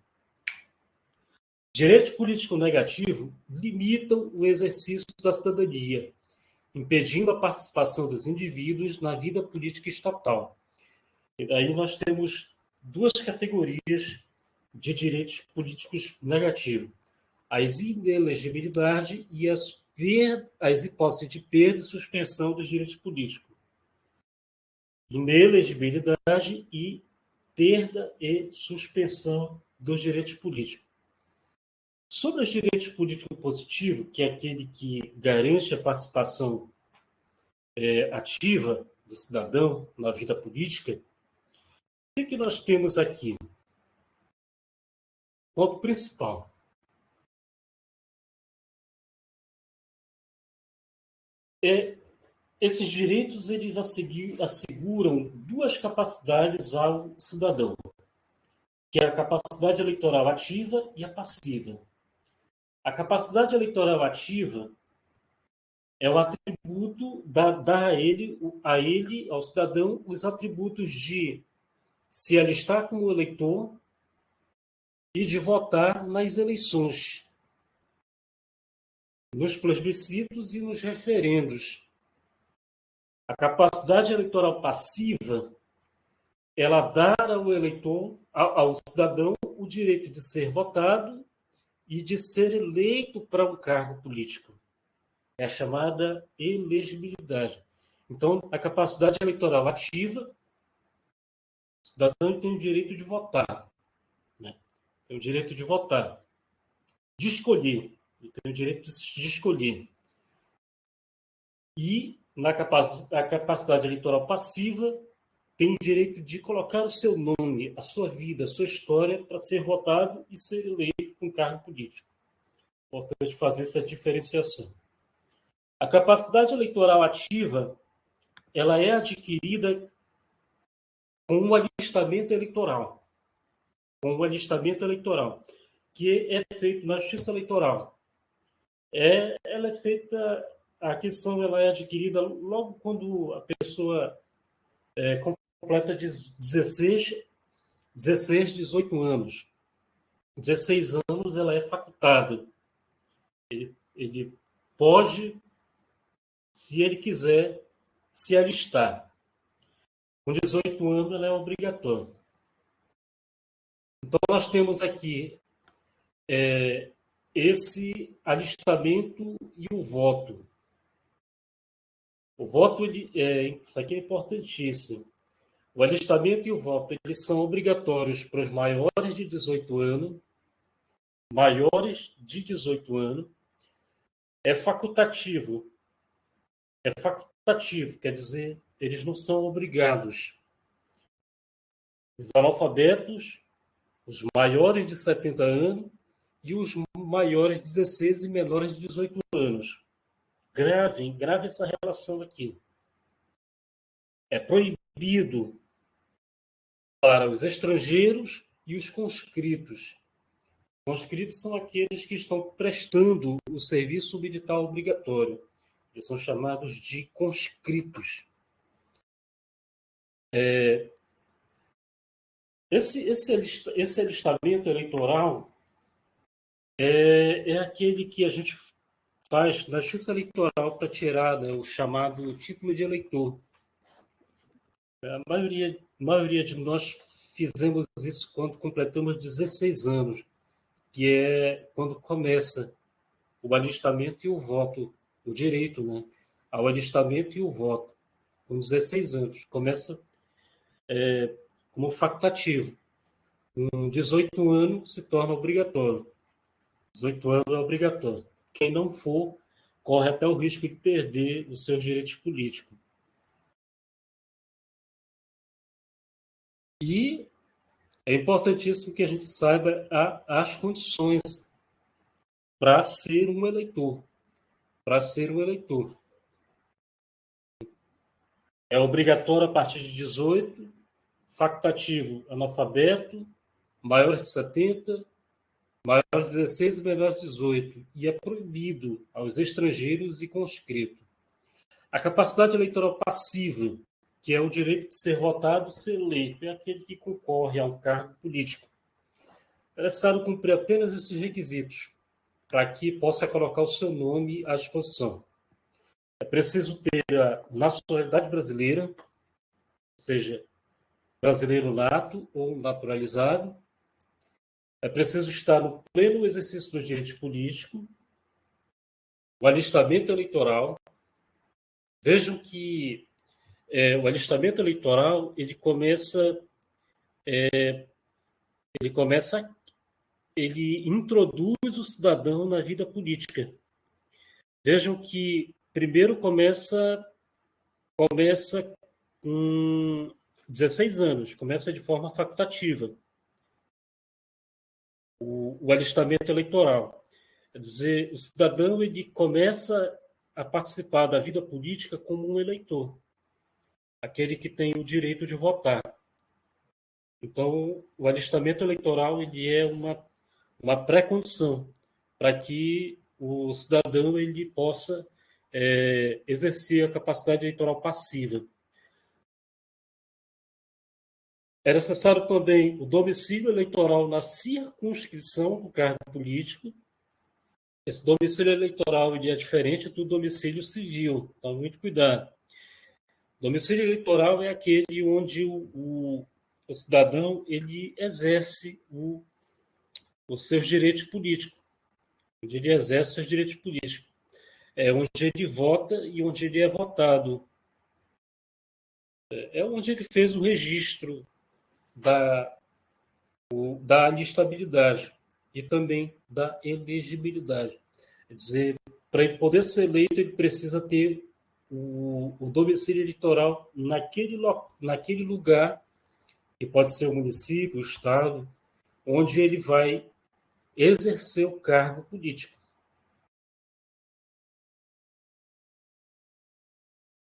Direito político negativo limitam o exercício da cidadania, impedindo a participação dos indivíduos na vida política estatal. E daí nós temos duas categorias de direitos políticos negativos: a inelegibilidade e as hipóteses de perda e suspensão dos direitos políticos. Inelegibilidade e perda e suspensão dos direitos políticos. Sobre os direitos políticos positivos, que é aquele que garante a participação ativa do cidadão na vida política, o que nós temos aqui? Ponto principal. Esses direitos eles asseguram duas capacidades ao cidadão, que é a capacidade eleitoral ativa e a passiva. A capacidade eleitoral ativa é o atributo dá a ele, ao cidadão, os atributos de se alistar como eleitor e de votar nas eleições, nos plebiscitos e nos referendos. A capacidade eleitoral passiva, ela dá ao eleitor, ao cidadão, o direito de ser votado e de ser eleito para um cargo político. É a chamada elegibilidade. Então, a capacidade eleitoral ativa, o cidadão tem o direito de votar. Né? Tem o direito de votar. De escolher. Ele tem o direito de escolher. E, a capacidade eleitoral passiva, tem o direito de colocar o seu nome, a sua vida, a sua história para ser votado e ser eleito com cargo político. Importante fazer essa diferenciação. A capacidade eleitoral ativa, ela é adquirida com um alistamento eleitoral. Com um alistamento eleitoral, que é feito na Justiça Eleitoral. Ela é feita, a questão ela é adquirida logo quando a pessoa completa 16, 18 anos. 16 anos ela é facultada. Ele pode, se ele quiser, se alistar. Com 18 anos ela é obrigatória. Então nós temos aqui esse alistamento e o voto. O voto, isso aqui é importantíssimo. O alistamento e o voto, eles são obrigatórios para os maiores de 18 anos, é facultativo. É facultativo, quer dizer, eles não são obrigados. Os analfabetos, os maiores de 70 anos e os maiores de 16 e menores de 18 anos. Grave essa relação aqui. É proibido para os estrangeiros e os conscritos. Conscritos são aqueles que estão prestando o serviço militar obrigatório. Eles são chamados de conscritos. Esse alistamento eleitoral é aquele que a gente faz na justiça eleitoral para tirar, né, o chamado título de eleitor. A maioria de nós fizemos isso quando completamos 16 anos, que é quando começa o alistamento e o voto, o direito, né, ao alistamento e o voto, com 16 anos. Começa como facultativo. Com 18 anos se torna obrigatório. 18 anos é obrigatório. Quem não for, corre até o risco de perder os seus direitos políticos. E é importantíssimo que a gente saiba as condições para ser um eleitor. Para ser um eleitor. É obrigatório a partir de 18, facultativo analfabeto, maior de 70, maior de 16 e menor de 18. E é proibido aos estrangeiros e conscritos. A capacidade eleitoral passiva, que é o direito de ser votado e ser eleito, é aquele que concorre a um cargo político. É necessário cumprir apenas esses requisitos para que possa colocar o seu nome à disposição. É preciso ter a nacionalidade brasileira, seja brasileiro nato ou naturalizado. É preciso estar no pleno exercício dos direitos políticos, o alistamento eleitoral. Vejam que o alistamento eleitoral ele introduz o cidadão na vida política. Vejam que primeiro começa com 16 anos, começa de forma facultativa o alistamento eleitoral. Quer dizer, o cidadão ele começa a participar da vida política como um eleitor, aquele que tem o direito de votar. Então, o alistamento eleitoral ele é uma pré-condição para que o cidadão ele possa exercer a capacidade eleitoral passiva. É necessário também o domicílio eleitoral na circunscrição do cargo político. Esse domicílio eleitoral ele é diferente do domicílio civil, então muito cuidado. O domicílio eleitoral é aquele onde o cidadão ele exerce os seus direitos políticos, onde ele exerce seus direitos políticos, onde ele vota e onde ele é votado. É onde ele fez o registro da alistabilidade e também da elegibilidade. Quer dizer, para ele poder ser eleito, ele precisa ter o domicílio eleitoral naquele lugar, que pode ser o município, o estado, onde ele vai exercer o cargo político.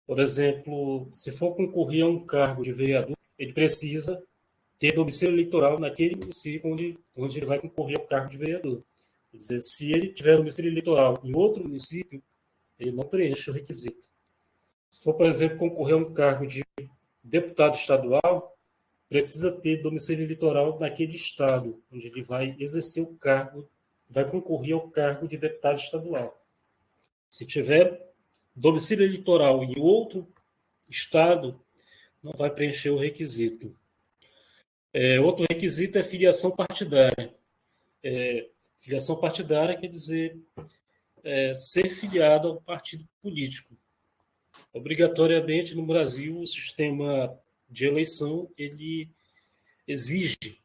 Por exemplo, se for concorrer a um cargo de vereador, ele precisa ter domicílio eleitoral naquele município onde ele vai concorrer ao cargo de vereador. Quer dizer, se ele tiver domicílio eleitoral em outro município, ele não preenche o requisito. Se for, por exemplo, concorrer a um cargo de deputado estadual, precisa ter domicílio eleitoral naquele estado onde ele vai exercer o cargo, vai concorrer ao cargo de deputado estadual. Se tiver domicílio eleitoral em outro estado, não vai preencher o requisito. Outro requisito é filiação partidária. Filiação partidária quer dizer ser filiado a um partido político. Obrigatoriamente, no Brasil, o sistema de eleição ele exige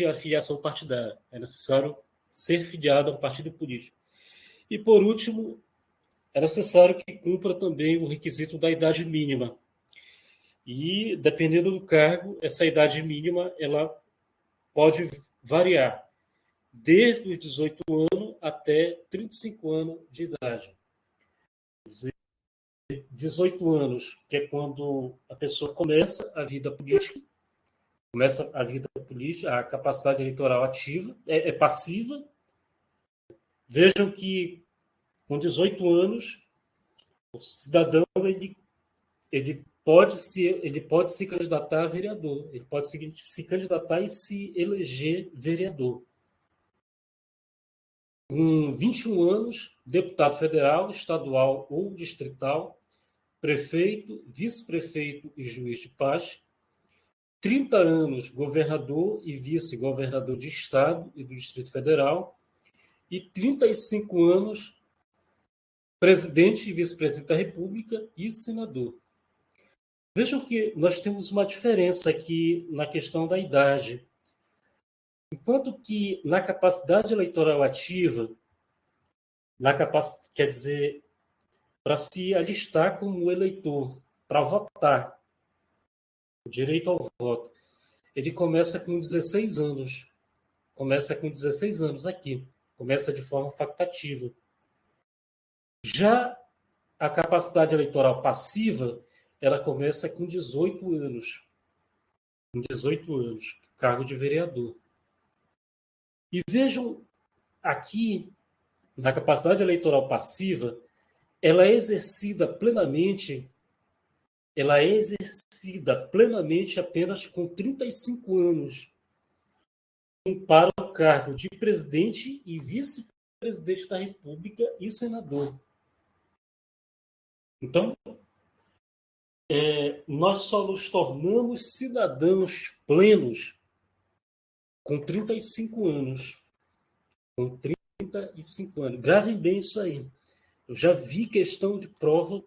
a filiação partidária. É necessário ser filiado a um partido político. E, por último, é necessário que cumpra também o requisito da idade mínima. E, dependendo do cargo, essa idade mínima ela pode variar, desde os 18 anos até 35 anos de idade. 18 anos, que é quando a pessoa começa a vida política, a capacidade eleitoral ativa, é passiva. Vejam que com 18 anos, o cidadão ele pode se candidatar a vereador, ele pode se candidatar e se eleger vereador. Com 21 anos, deputado federal, estadual ou distrital, prefeito, vice-prefeito e juiz de paz. 30 anos, governador e vice-governador de estado e do Distrito Federal. E 35 anos, presidente e vice-presidente da República e senador. Vejam que nós temos uma diferença aqui na questão da idade. Enquanto que na capacidade eleitoral ativa, quer dizer, para se alistar como eleitor, para votar, o direito ao voto, ele começa com 16 anos. Começa com 16 anos aqui. Começa de forma facultativa. Já a capacidade eleitoral passiva, ela começa com 18 anos. Com 18 anos, cargo de vereador. E vejam aqui, na capacidade eleitoral passiva, ela é exercida plenamente apenas com 35 anos para o cargo de presidente e vice-presidente da República e senador. Então, nós só nos tornamos cidadãos plenos com 35 anos. Com 35 anos. Gravem bem isso aí. Eu já vi questão de prova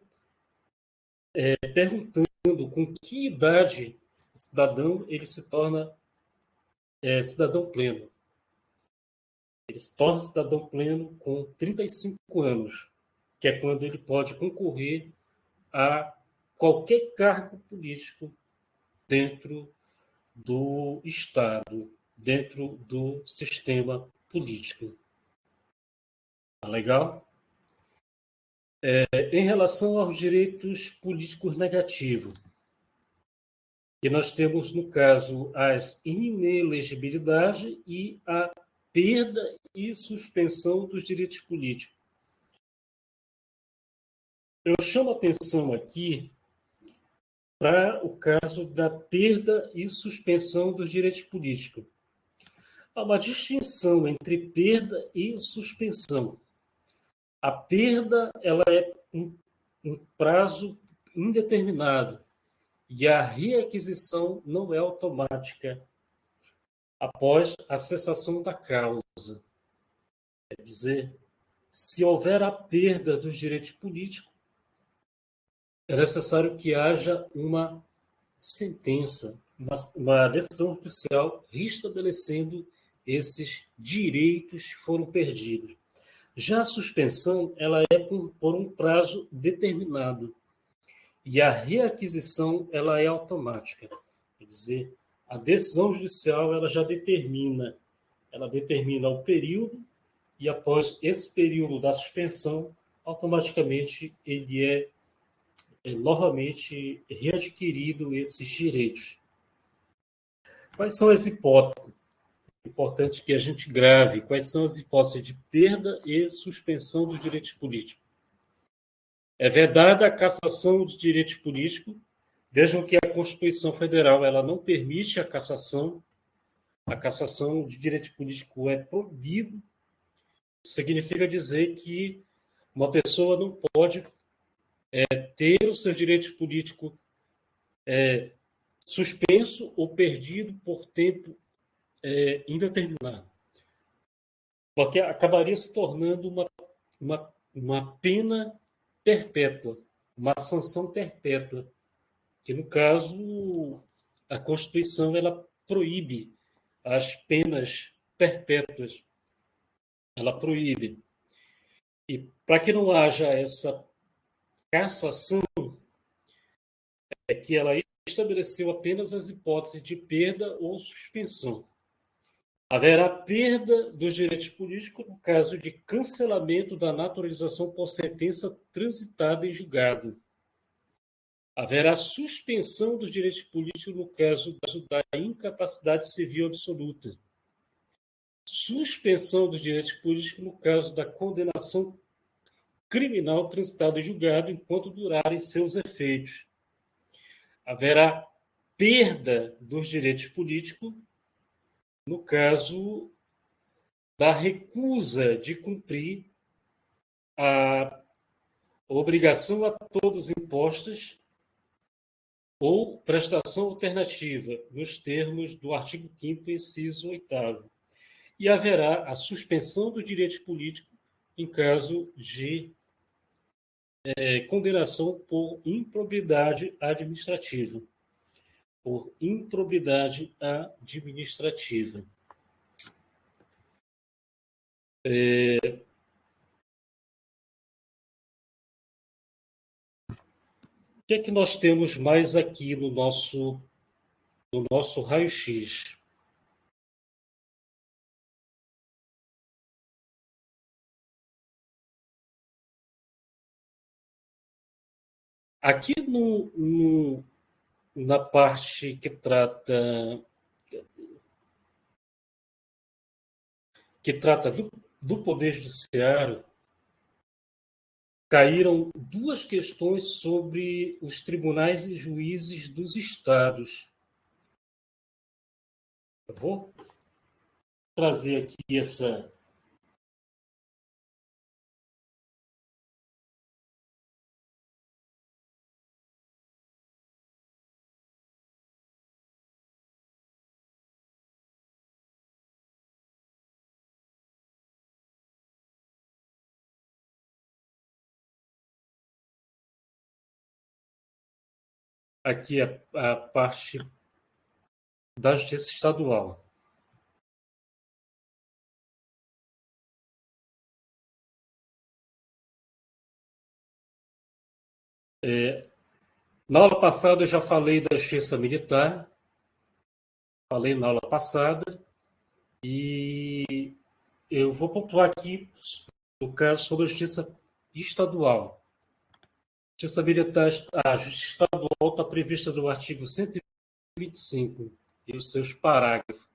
perguntando com que idade o cidadão ele se torna cidadão pleno. Ele se torna cidadão pleno com 35 anos, que é quando ele pode concorrer a qualquer cargo político dentro do Estado, dentro do sistema político. Tá legal? Em relação aos direitos políticos negativos, que nós temos, no caso, as inelegibilidade e a perda e suspensão dos direitos políticos. Eu chamo a atenção aqui para o caso da perda e suspensão dos direitos políticos. Há uma distinção entre perda e suspensão. A perda ela é um prazo indeterminado e a reaquisição não é automática após a cessação da causa. Quer dizer, se houver a perda dos direitos políticos, é necessário que haja uma sentença, uma decisão judicial restabelecendo esses direitos que foram perdidos. Já a suspensão ela é por um prazo determinado e a reaquisição ela é automática. Quer dizer, a decisão judicial ela já determina o período e após esse período da suspensão, automaticamente ele é novamente readquirido esses direitos. Quais são as hipóteses? É importante que a gente grave quais são as hipóteses de perda e suspensão dos direitos políticos. É vedada a cassação de direitos políticos. Vejam que a Constituição Federal ela não permite a cassação de direito político é proibido, significa dizer que uma pessoa não pode ter o seu direito político suspenso ou perdido por tempo indeterminado, porque acabaria se tornando uma pena perpétua, uma sanção perpétua, que no caso a Constituição ela proíbe as penas perpétuas, ela proíbe. E para que não haja essa cassação, é que ela estabeleceu apenas as hipóteses de perda ou suspensão. Haverá perda dos direitos políticos no caso de cancelamento da naturalização por sentença transitada em julgado. Haverá suspensão dos direitos políticos no caso da incapacidade civil absoluta. Suspensão dos direitos políticos no caso da condenação criminal transitada em julgado enquanto durarem seus efeitos. Haverá perda dos direitos políticos no caso da recusa de cumprir a obrigação a todos impostas ou prestação alternativa, nos termos do artigo 5º, inciso 8º. E haverá a suspensão do direito político em caso de condenação por improbidade administrativa. Por improbidade administrativa. O que é que nós temos mais aqui no nosso raio-x? Aqui na parte que trata do Poder Judiciário, caíram duas questões sobre os tribunais e juízes dos estados. Eu vou trazer aqui essa. Aqui a parte da Justiça Estadual. Na aula passada eu já falei da Justiça Militar, falei na aula passada, e eu vou pontuar aqui, no caso, sobre a Justiça Estadual. Justiça Militar, a Justiça Estadual está prevista no artigo 125 e os seus parágrafos.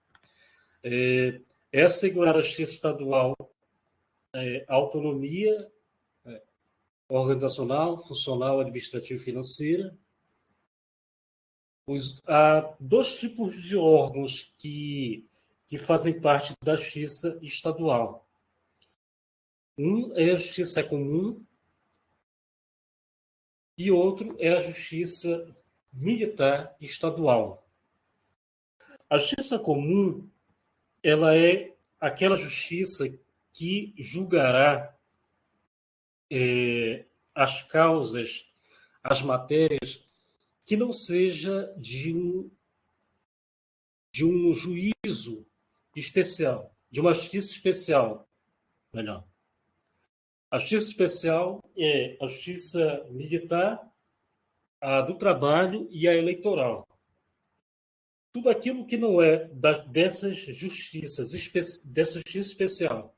É assegurar à Justiça Estadual a autonomia organizacional, funcional, administrativa e financeira. Há dois tipos de órgãos que fazem parte da Justiça Estadual. Um é a Justiça Comum e outro é a Justiça Militar Estadual. A Justiça Comum ela é aquela justiça que julgará as causas, as matérias, que não seja de um juízo especial, de uma justiça especial, melhor. A justiça especial é a justiça militar, a do trabalho e a eleitoral. Tudo aquilo que não é dessas justiças, dessa justiça especial,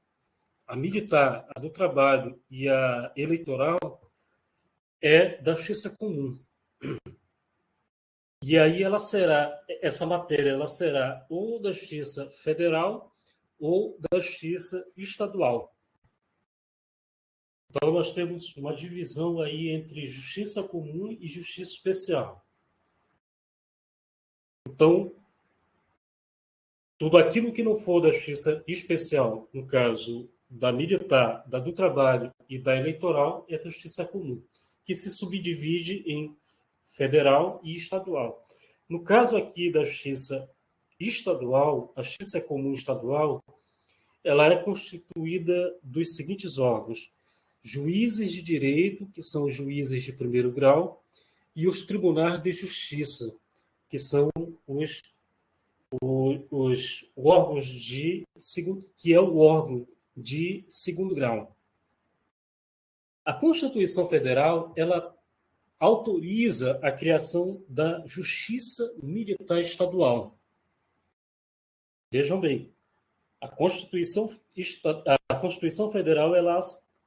a militar, a do trabalho e a eleitoral, é da justiça comum. E aí essa matéria ela será ou da Justiça Federal ou da Justiça Estadual. Então, nós temos uma divisão aí entre Justiça Comum e Justiça Especial. Então, tudo aquilo que não for da justiça especial, no caso da militar, da do trabalho e da eleitoral, é da justiça comum, que se subdivide em federal e estadual. No caso aqui da justiça estadual, a justiça comum estadual, ela é constituída dos seguintes órgãos: juízes de direito, que são os juízes de primeiro grau, e os tribunais de justiça, que são os, os órgãos de segundo, que é o órgão de segundo grau. A Constituição Federal, ela autoriza a criação da Justiça Militar Estadual. Vejam bem, a Constituição Federal, ela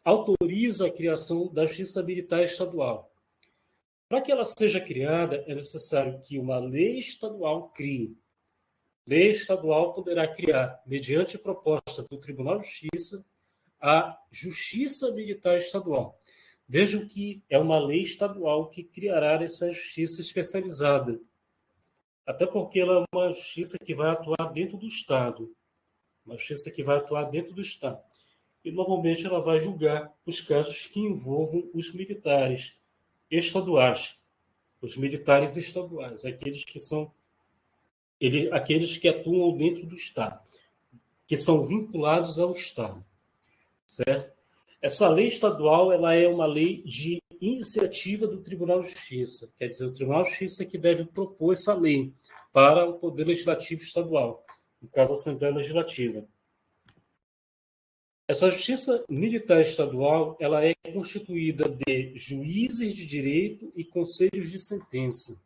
autoriza a criação da Justiça Militar Estadual. Para que ela seja criada, é necessário que uma lei estadual crie. Lei estadual poderá criar, mediante proposta do Tribunal de Justiça, a Justiça Militar Estadual. Vejam que é uma lei estadual que criará essa justiça especializada. Até porque ela é uma justiça que vai atuar dentro do Estado. Uma justiça que vai atuar dentro do Estado. E, normalmente, ela vai julgar os casos que envolvam os militares estaduais. Os militares estaduais, aqueles que são aqueles que atuam dentro do Estado, que são vinculados ao Estado, certo? Essa lei estadual, ela é uma lei de iniciativa do Tribunal de Justiça, quer dizer, o Tribunal de Justiça que deve propor essa lei para o Poder Legislativo Estadual, no caso, a Assembleia Legislativa. Essa Justiça Militar Estadual, ela é constituída de juízes de direito e conselhos de sentença,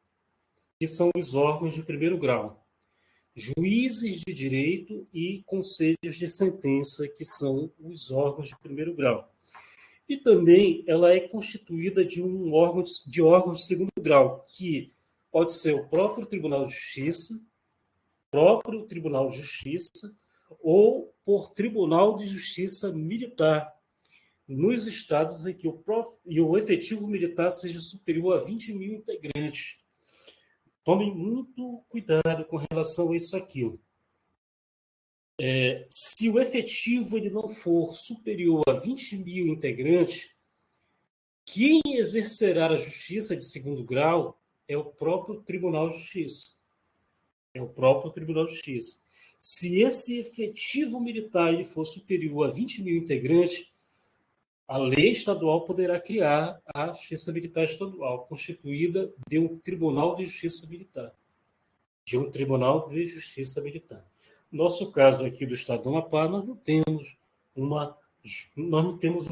que são os órgãos de primeiro grau. Juízes de direito e conselhos de sentença, que são os órgãos de primeiro grau. E também ela é constituída de órgãos de segundo grau, que pode ser o próprio Tribunal de Justiça, ou por Tribunal de Justiça Militar, nos estados em que o efetivo militar seja superior a 20 mil integrantes. Tomem muito cuidado com relação a isso aqui. Se o efetivo ele não for superior a 20 mil integrantes, quem exercerá a justiça de segundo grau é o próprio Tribunal de Justiça. É o próprio Tribunal de Justiça. Se esse efetivo militar ele for superior a 20 mil integrantes, a lei estadual poderá criar a Justiça Militar Estadual, constituída de um Tribunal de Justiça Militar. De um Tribunal de Justiça Militar. No nosso caso aqui do Estado do Amapá, nós não temos um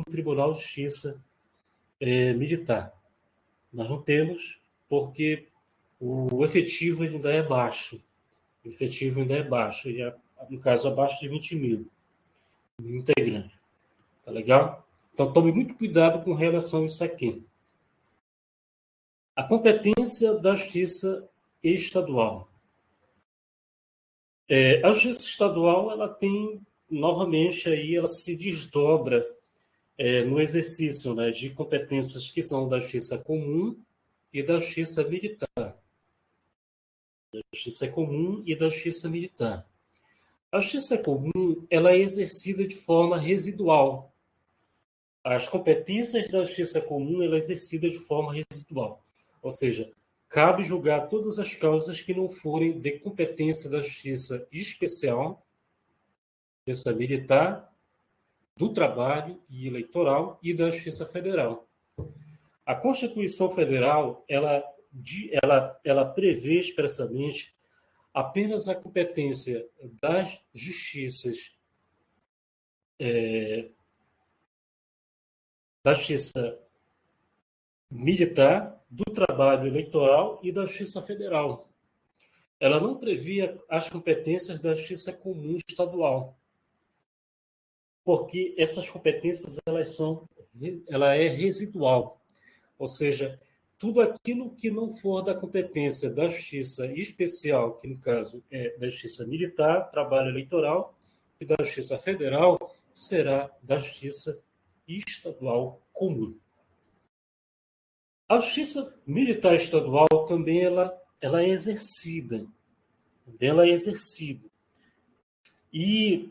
Tribunal de Justiça militar. Nós não temos, porque o efetivo ainda é baixo. O efetivo ainda é baixo, no caso, abaixo de 20 mil integrantes. Tá legal? Então, tome muito cuidado com relação a isso aqui. A competência da Justiça Estadual. A Justiça Estadual, ela tem, novamente, aí, ela se desdobra no exercício, né, de competências que são da Justiça Comum e da Justiça Militar. Da Justiça Comum e da Justiça Militar. A Justiça Comum, ela é exercida de forma residual. As competências da Justiça Comum, ela é exercida de forma residual. Ou seja, cabe julgar todas as causas que não forem de competência da Justiça Especial, Justiça Militar, do Trabalho e Eleitoral e da Justiça Federal. A Constituição Federal, ela prevê expressamente apenas a competência das justiças, da Justiça Militar, do Trabalho Eleitoral e da Justiça Federal. Ela não previa as competências da Justiça Comum Estadual, porque essas competências ela é residual, ou seja, tudo aquilo que não for da competência da Justiça Especial, que no caso é da Justiça Militar, Trabalho Eleitoral e da Justiça Federal, será da Justiça Estadual Comum. A Justiça Militar Estadual também ela é exercida. dela é exercida. E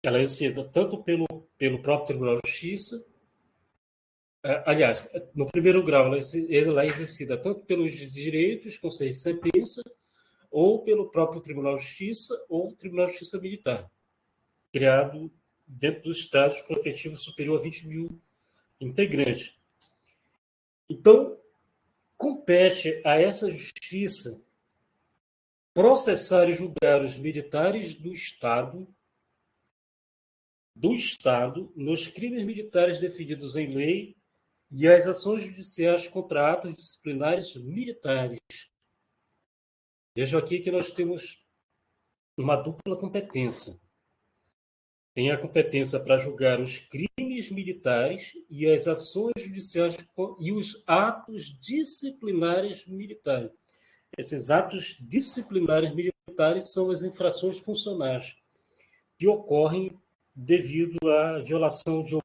ela é exercida tanto pelo próprio Tribunal de Justiça, aliás, no primeiro grau, ela é exercida tanto pelos direitos, Conselho de Sentença, ou pelo próprio Tribunal de Justiça ou Tribunal de Justiça Militar, criado dentro dos estados com efetivo superior a 20 mil integrantes. Então, compete a essa justiça processar e julgar os militares do Estado nos crimes militares definidos em lei e as ações judiciais contra atos disciplinares militares. Vejo aqui que nós temos uma dupla competência. Tem a competência para julgar os crimes militares e as ações judiciais e os atos disciplinares militares. Esses atos disciplinares militares são as infrações funcionais que ocorrem devido à violação de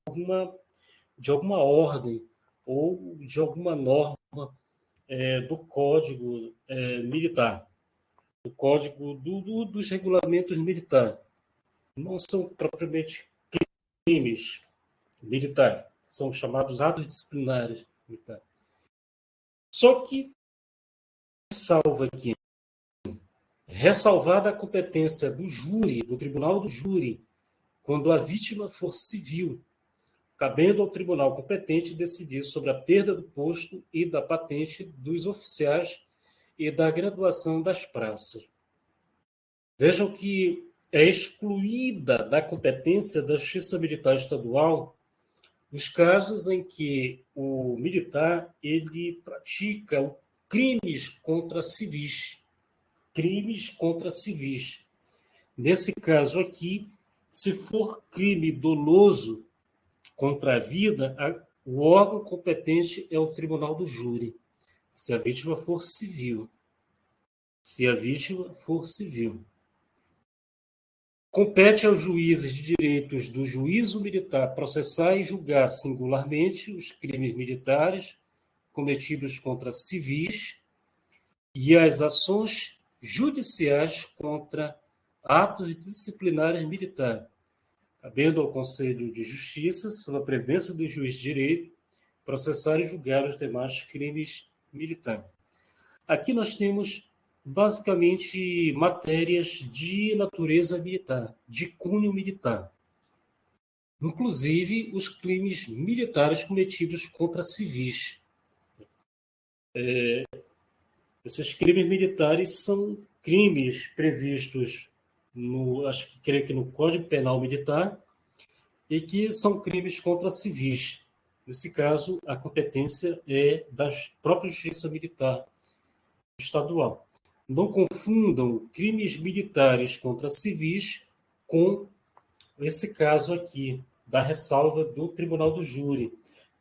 alguma ordem ou de alguma norma do Código Militar, do Código dos Regulamentos Militares. Não são propriamente crimes militares, são chamados atos disciplinares militares. Só que, salvo aqui, ressalvada a competência do júri, do tribunal do júri, quando a vítima for civil, cabendo ao tribunal competente decidir sobre a perda do posto e da patente dos oficiais e da graduação das praças. Vejam que é excluída da competência da Justiça Militar Estadual os casos em que o militar ele pratica crimes contra civis. Crimes contra civis. Nesse caso aqui, se for crime doloso contra a vida, o órgão competente é o tribunal do júri, se a vítima for civil. Se a vítima for civil. Compete aos juízes de direitos do juízo militar processar e julgar singularmente os crimes militares cometidos contra civis e as ações judiciais contra atos disciplinares militares, cabendo ao Conselho de Justiça, sob a presidência do juiz de direito, processar e julgar os demais crimes militares. Aqui nós temos basicamente matérias de natureza militar, de cunho militar. Inclusive os crimes militares cometidos contra civis. Esses crimes militares são crimes previstos creio que no Código Penal Militar, e que são crimes contra civis. Nesse caso, a competência é da própria Justiça Militar Estadual. Não confundam crimes militares contra civis com esse caso aqui, da ressalva do Tribunal do Júri,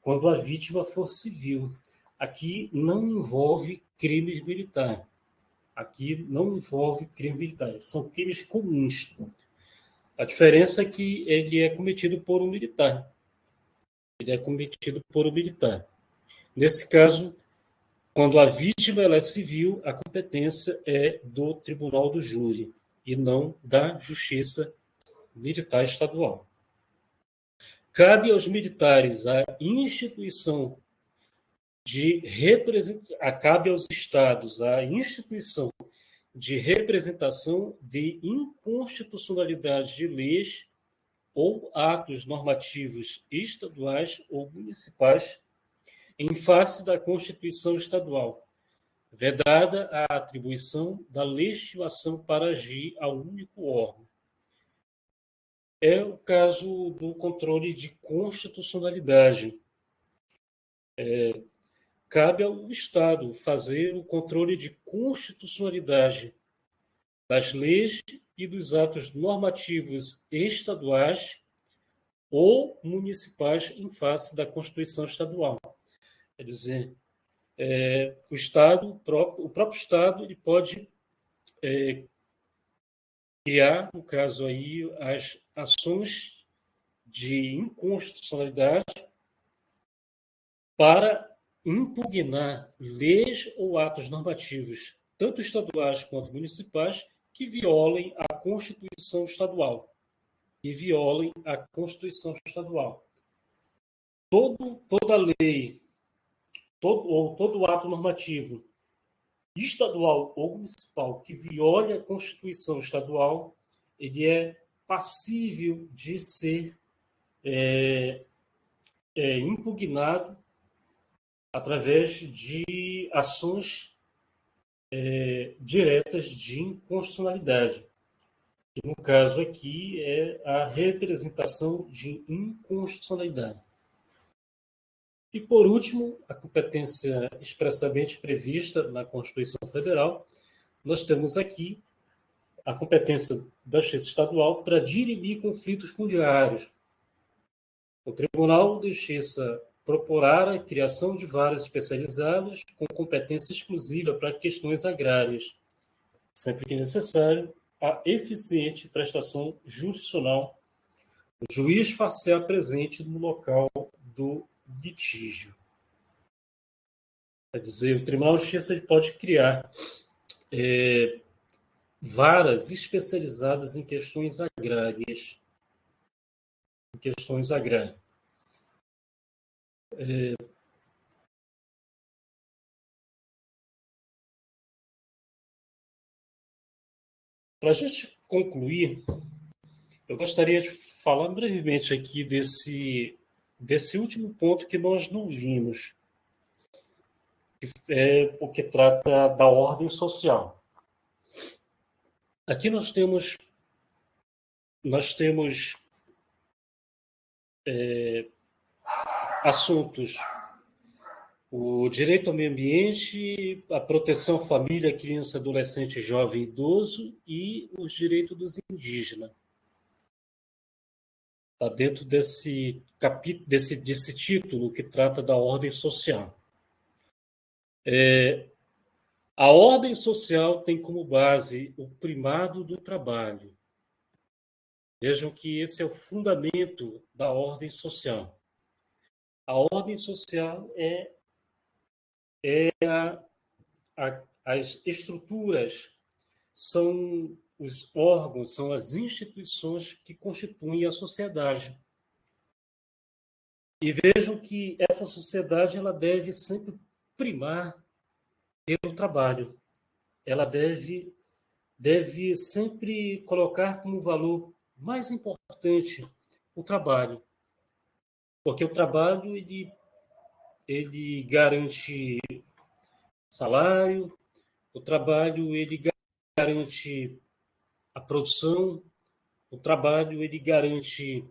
quando a vítima for civil. Aqui não envolve crimes militares. Aqui não envolve crimes militares. São crimes comuns. A diferença é que ele é cometido por um militar. Ele é cometido por um militar. Nesse caso, quando a vítima ela é civil, a competência é do Tribunal do Júri e não da Justiça Militar Estadual. Cabe aos militares a instituição cabe aos estados a instituição de representação de inconstitucionalidade de leis ou atos normativos estaduais ou municipais em face da Constituição Estadual, vedada a atribuição da legitimação para agir a um único órgão. É o caso do controle de constitucionalidade. Cabe ao Estado fazer o controle de constitucionalidade das leis e dos atos normativos estaduais ou municipais em face da Constituição Estadual. Quer dizer, o próprio Estado, ele pode criar, no caso aí, as ações de inconstitucionalidade para impugnar leis ou atos normativos tanto estaduais quanto municipais, que violem a Constituição estadual. Que violem a Constituição estadual. Toda lei, todo ato normativo estadual ou municipal que viole a Constituição estadual, ele é passível de ser impugnado através de ações diretas de inconstitucionalidade, que no caso aqui é a representação de inconstitucionalidade. E, por último, a competência expressamente prevista na Constituição Federal, nós temos aqui a competência da Justiça Estadual para dirimir conflitos fundiários. O Tribunal de Justiça proporá a criação de varas especializadas com competência exclusiva para questões agrárias, sempre que necessário, a eficiente prestação jurisdicional, o juiz far-se-á presente no local do litígio. Quer dizer, o Tribunal de Justiça ele pode criar varas especializadas em questões agrárias. Para a gente concluir, eu gostaria de falar brevemente aqui desse último ponto que nós não vimos, o que trata da ordem social. Aqui nós temos assuntos: o direito ao meio ambiente, a proteção à família, criança, adolescente, jovem, idoso e os direitos dos indígenas. Está dentro desse capítulo, desse título que trata da ordem social. A ordem social tem como base o primado do trabalho. Vejam que esse é o fundamento da ordem social. A ordem social as estruturas, são os órgãos, são as instituições que constituem a sociedade. E vejam que essa sociedade ela deve sempre primar pelo trabalho. Ela deve sempre colocar como valor mais importante o trabalho. Porque o trabalho ele garante salário, o trabalho ele garante a produção, o trabalho ele garante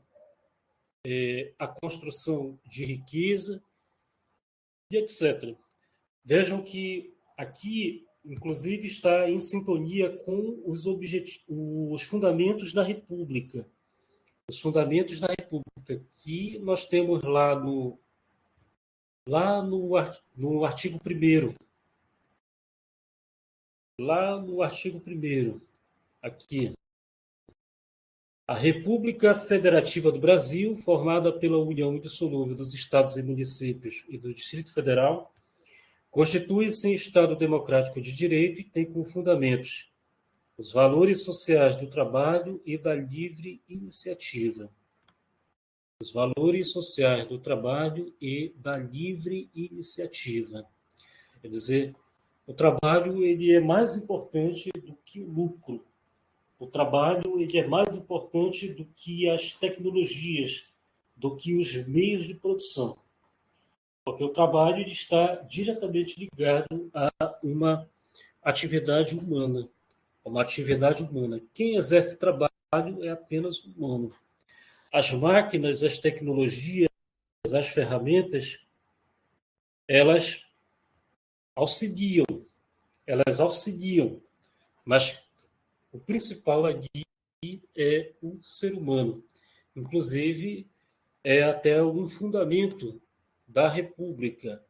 a construção de riqueza e etc. Vejam que aqui, inclusive, está em sintonia com os fundamentos da República. Os fundamentos da República, que nós temos lá no artigo 1º. Lá no artigo 1º, aqui. A República Federativa do Brasil, formada pela união indissolúvel dos estados e municípios e do Distrito Federal, constitui-se em Estado democrático de direito e tem como fundamentos os valores sociais do trabalho e da livre iniciativa. Os valores sociais do trabalho e da livre iniciativa. Quer dizer, o trabalho ele é mais importante do que o lucro. O trabalho ele é mais importante do que as tecnologias, do que os meios de produção. Porque o trabalho ele está diretamente ligado a uma atividade humana. Quem exerce trabalho é apenas humano. As máquinas, as tecnologias, as ferramentas, elas auxiliam, mas o principal aqui é o ser humano. Inclusive, é até um fundamento da República,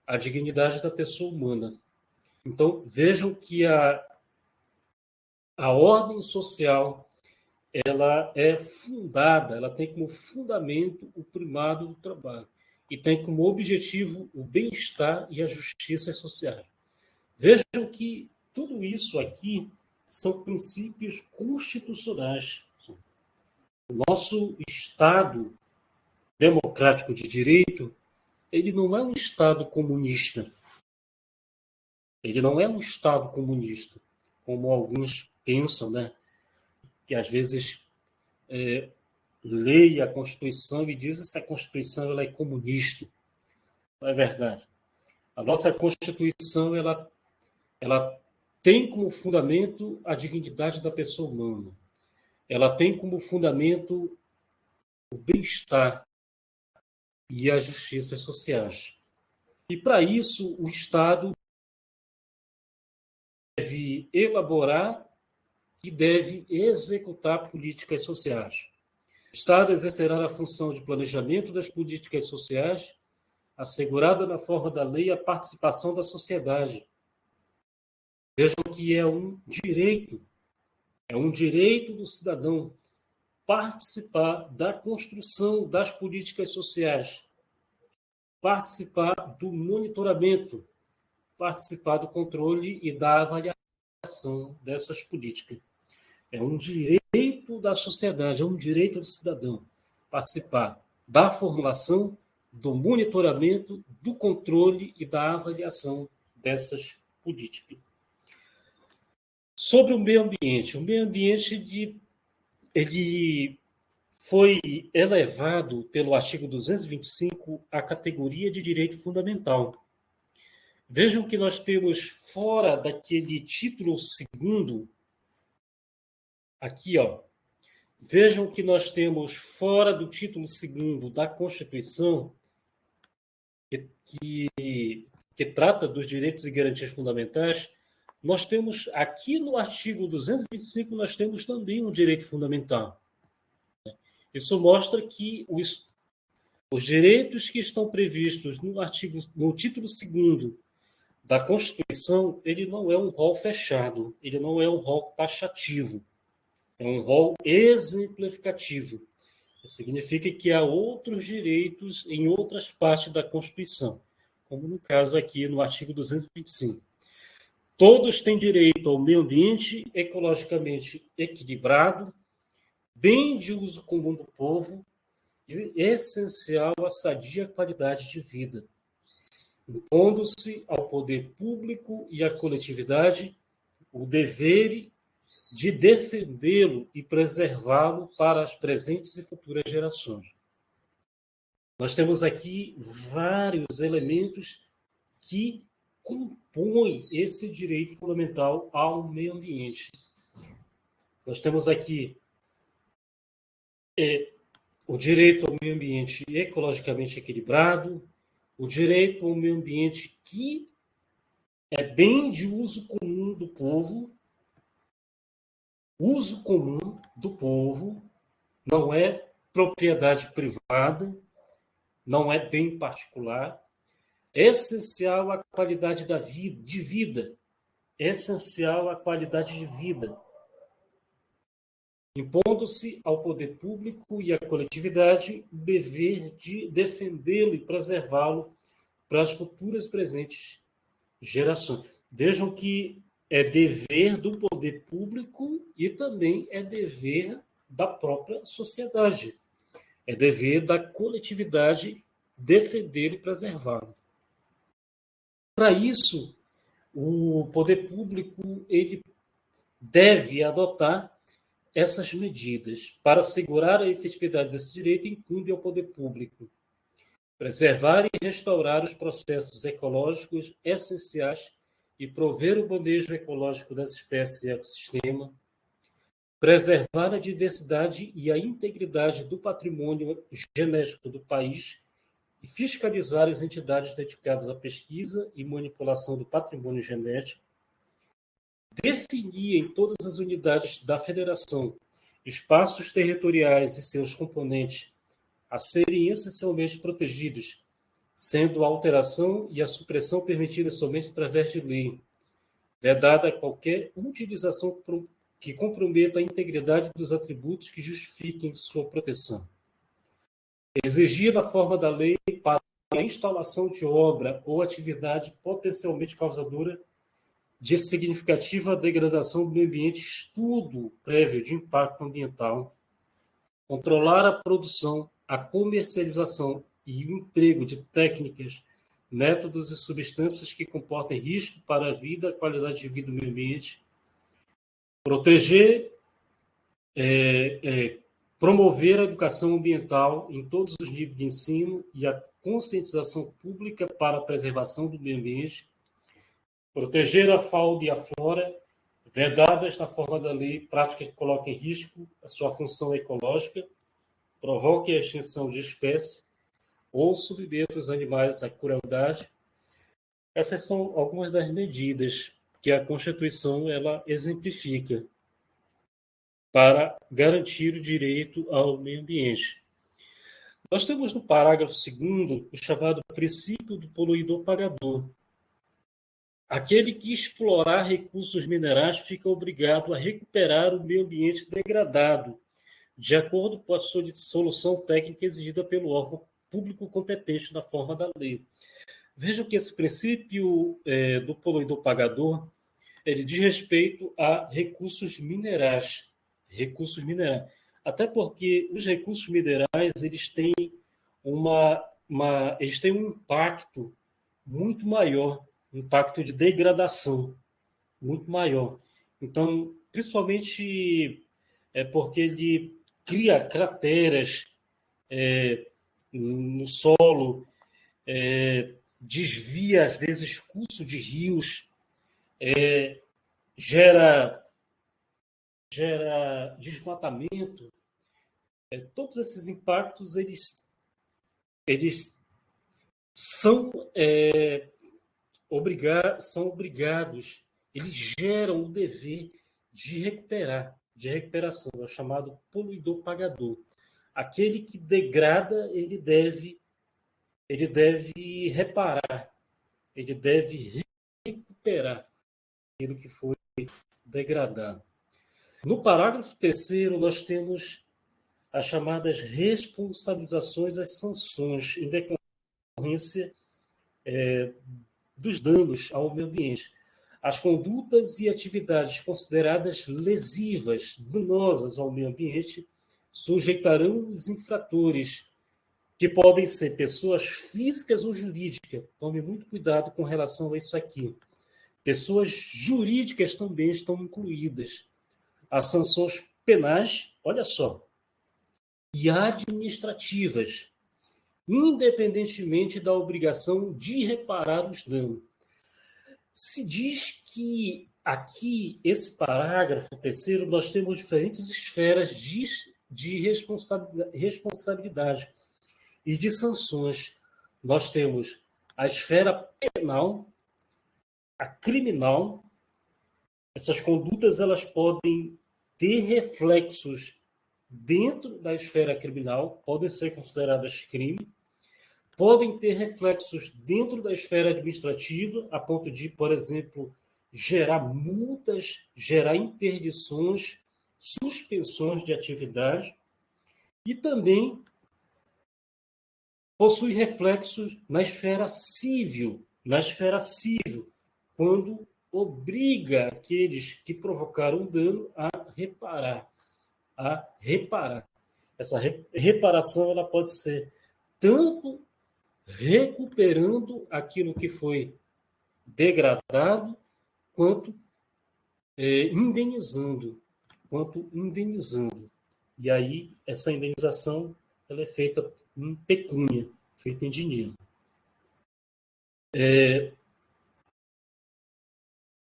a dignidade da pessoa humana. Então, vejam que a ordem social ela é fundada, ela tem como fundamento o primado do trabalho e tem como objetivo o bem-estar e a justiça social. Vejam que tudo isso aqui são princípios constitucionais. O nosso Estado democrático de direito, ele não é um Estado comunista. Ele não é um Estado comunista, como alguns pensam, né? Que às vezes leem a Constituição e dizem que a Constituição ela é comunista. Não é verdade. A nossa Constituição ela tem como fundamento a dignidade da pessoa humana. Ela tem como fundamento o bem-estar e as justiças sociais. E, para isso, o Estado deve elaborar e deve executar políticas sociais. O Estado exercerá a função de planejamento das políticas sociais, assegurada na forma da lei a participação da sociedade. Vejam que é um direito do cidadão participar da construção das políticas sociais, participar do monitoramento, participar do controle e da avaliação dessas políticas. É um direito da sociedade, é um direito do cidadão participar da formulação, do monitoramento, do controle e da avaliação dessas políticas. Sobre o meio ambiente ele foi elevado pelo artigo 225 à categoria de direito fundamental. Vejam que nós temos fora daquele título segundo, aqui, vejam que nós temos fora do título segundo da Constituição, que trata dos direitos e garantias fundamentais, nós temos aqui no artigo 225, nós temos também um direito fundamental. Isso mostra que os direitos que estão previstos no título 2º da Constituição, ele não é um rol fechado, ele não é um rol taxativo, é um rol exemplificativo. Isso significa que há outros direitos em outras partes da Constituição, como no caso aqui no artigo 225. Todos têm direito ao meio ambiente ecologicamente equilibrado, bem de uso comum do povo e essencial à sadia qualidade de vida, impondo-se ao poder público e à coletividade o dever de defendê-lo e preservá-lo para as presentes e futuras gerações. Nós temos aqui vários elementos que compõem esse direito fundamental ao meio ambiente. Nós temos aqui o direito ao meio ambiente ecologicamente equilibrado, o direito ao meio ambiente que é bem de uso comum do povo. Uso comum do povo não é propriedade privada, não é bem particular. É essencial à qualidade de vida. É essencial à qualidade de vida, impondo-se ao poder público e à coletividade o dever de defendê-lo e preservá-lo para as futuras e presentes gerações. Vejam que é dever do poder público e também é dever da própria sociedade. É dever da coletividade defender e preservá-lo. Para isso, o poder público ele deve adotar essas medidas. Para assegurar a efetividade desse direito, incumbe ao poder público preservar e restaurar os processos ecológicos essenciais e prover o manejo ecológico das espécies e ecossistema, preservar a diversidade e a integridade do patrimônio genético do país e fiscalizar as entidades dedicadas à pesquisa e manipulação do patrimônio genético, definir em todas as unidades da federação espaços territoriais e seus componentes a serem essencialmente protegidos, sendo a alteração e a supressão permitidas somente através de lei, vedada qualquer utilização que comprometa a integridade dos atributos que justifiquem sua proteção. Exigir na forma da lei para a instalação de obra ou atividade potencialmente causadora de significativa degradação do meio ambiente, estudo prévio de impacto ambiental, controlar a produção, a comercialização e o emprego de técnicas, métodos e substâncias que comportem risco para a vida, a qualidade de vida do meio ambiente, proteger, promover a educação ambiental em todos os níveis de ensino e a conscientização pública para a preservação do meio ambiente, proteger a fauna e a flora, vedadas na forma da lei, práticas que coloquem em risco a sua função ecológica, provoquem a extinção de espécies ou submetam os animais à crueldade. Essas são algumas das medidas que a Constituição ela exemplifica para garantir o direito ao meio ambiente. Nós temos no parágrafo 2º o chamado princípio do poluidor-pagador. Aquele que explorar recursos minerais fica obrigado a recuperar o meio ambiente degradado, de acordo com a solução técnica exigida pelo órgão público competente na forma da lei. Vejam que esse princípio do poluidor-pagador ele diz respeito a recursos minerais. Recursos minerais. Até porque os recursos minerais eles têm eles têm um impacto muito maior, um impacto de degradação muito maior. Então, principalmente porque ele cria crateras no solo, desvia, às vezes, curso de rios, gera desmatamento. Todos esses impactos eles são, são obrigados, eles geram o dever de recuperação, é o chamado poluidor-pagador. Aquele que degrada, ele deve reparar, ele deve recuperar aquilo que foi degradado. No parágrafo 3º, nós temos as chamadas responsabilizações, as sanções em decorrência dos danos ao meio ambiente. As condutas e atividades consideradas lesivas, danosas ao meio ambiente, sujeitarão os infratores, que podem ser pessoas físicas ou jurídicas. Tome muito cuidado com relação a isso aqui. Pessoas jurídicas também estão incluídas. As sanções penais, olha só, e administrativas, independentemente da obrigação de reparar os danos. Se diz que aqui, esse parágrafo 3º, nós temos diferentes esferas de responsabilidade e de sanções. Nós temos a esfera penal, a criminal. Essas condutas elas podem ter reflexos dentro da esfera criminal, podem ser consideradas crime, podem ter reflexos dentro da esfera administrativa, a ponto de, por exemplo, gerar multas, gerar interdições, suspensões de atividade, e também possui reflexos na esfera civil, quando obriga aqueles que provocaram dano a reparar. Essa reparação ela pode ser tanto recuperando aquilo que foi degradado, quanto indenizando. E aí, essa indenização ela é feita em pecúnia, feita em dinheiro.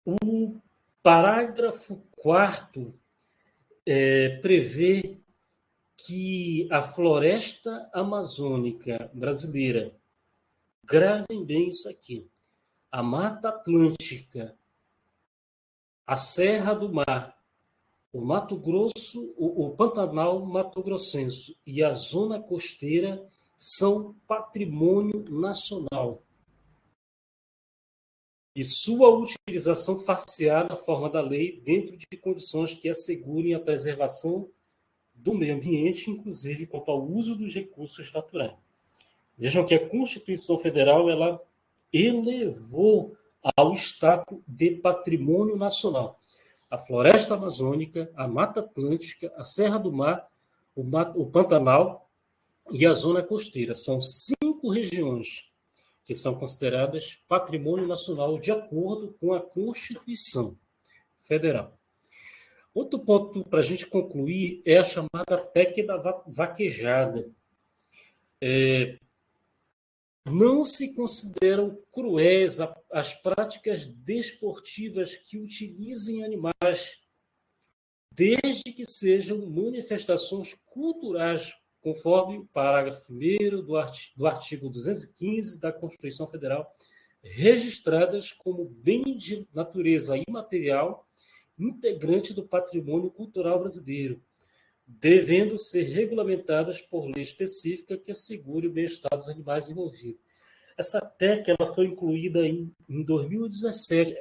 O parágrafo 4º prevê que a floresta amazônica brasileira, gravem bem isso aqui, a Mata Atlântica, a Serra do Mar, o Mato Grosso, o Pantanal Mato-Grossense e a zona costeira são patrimônio nacional. E sua utilização far-se-á na forma da lei, dentro de condições que assegurem a preservação do meio ambiente, inclusive quanto ao uso dos recursos naturais. Vejam que a Constituição Federal ela elevou ao status de patrimônio nacional. A floresta amazônica, a Mata Atlântica, a Serra do Mar, o Pantanal e a zona costeira. São 5 regiões que são consideradas patrimônio nacional de acordo com a Constituição Federal. Outro ponto para a gente concluir é a chamada PEC da vaquejada. Não se consideram cruéis as práticas desportivas que utilizem animais, desde que sejam manifestações culturais, conforme o parágrafo 1º do artigo 215 da Constituição Federal, registradas como bem de natureza imaterial, integrante do patrimônio cultural brasileiro, devendo ser regulamentadas por lei específica que assegure o bem-estar dos animais envolvidos. Essa PEC ela foi incluída em 2017.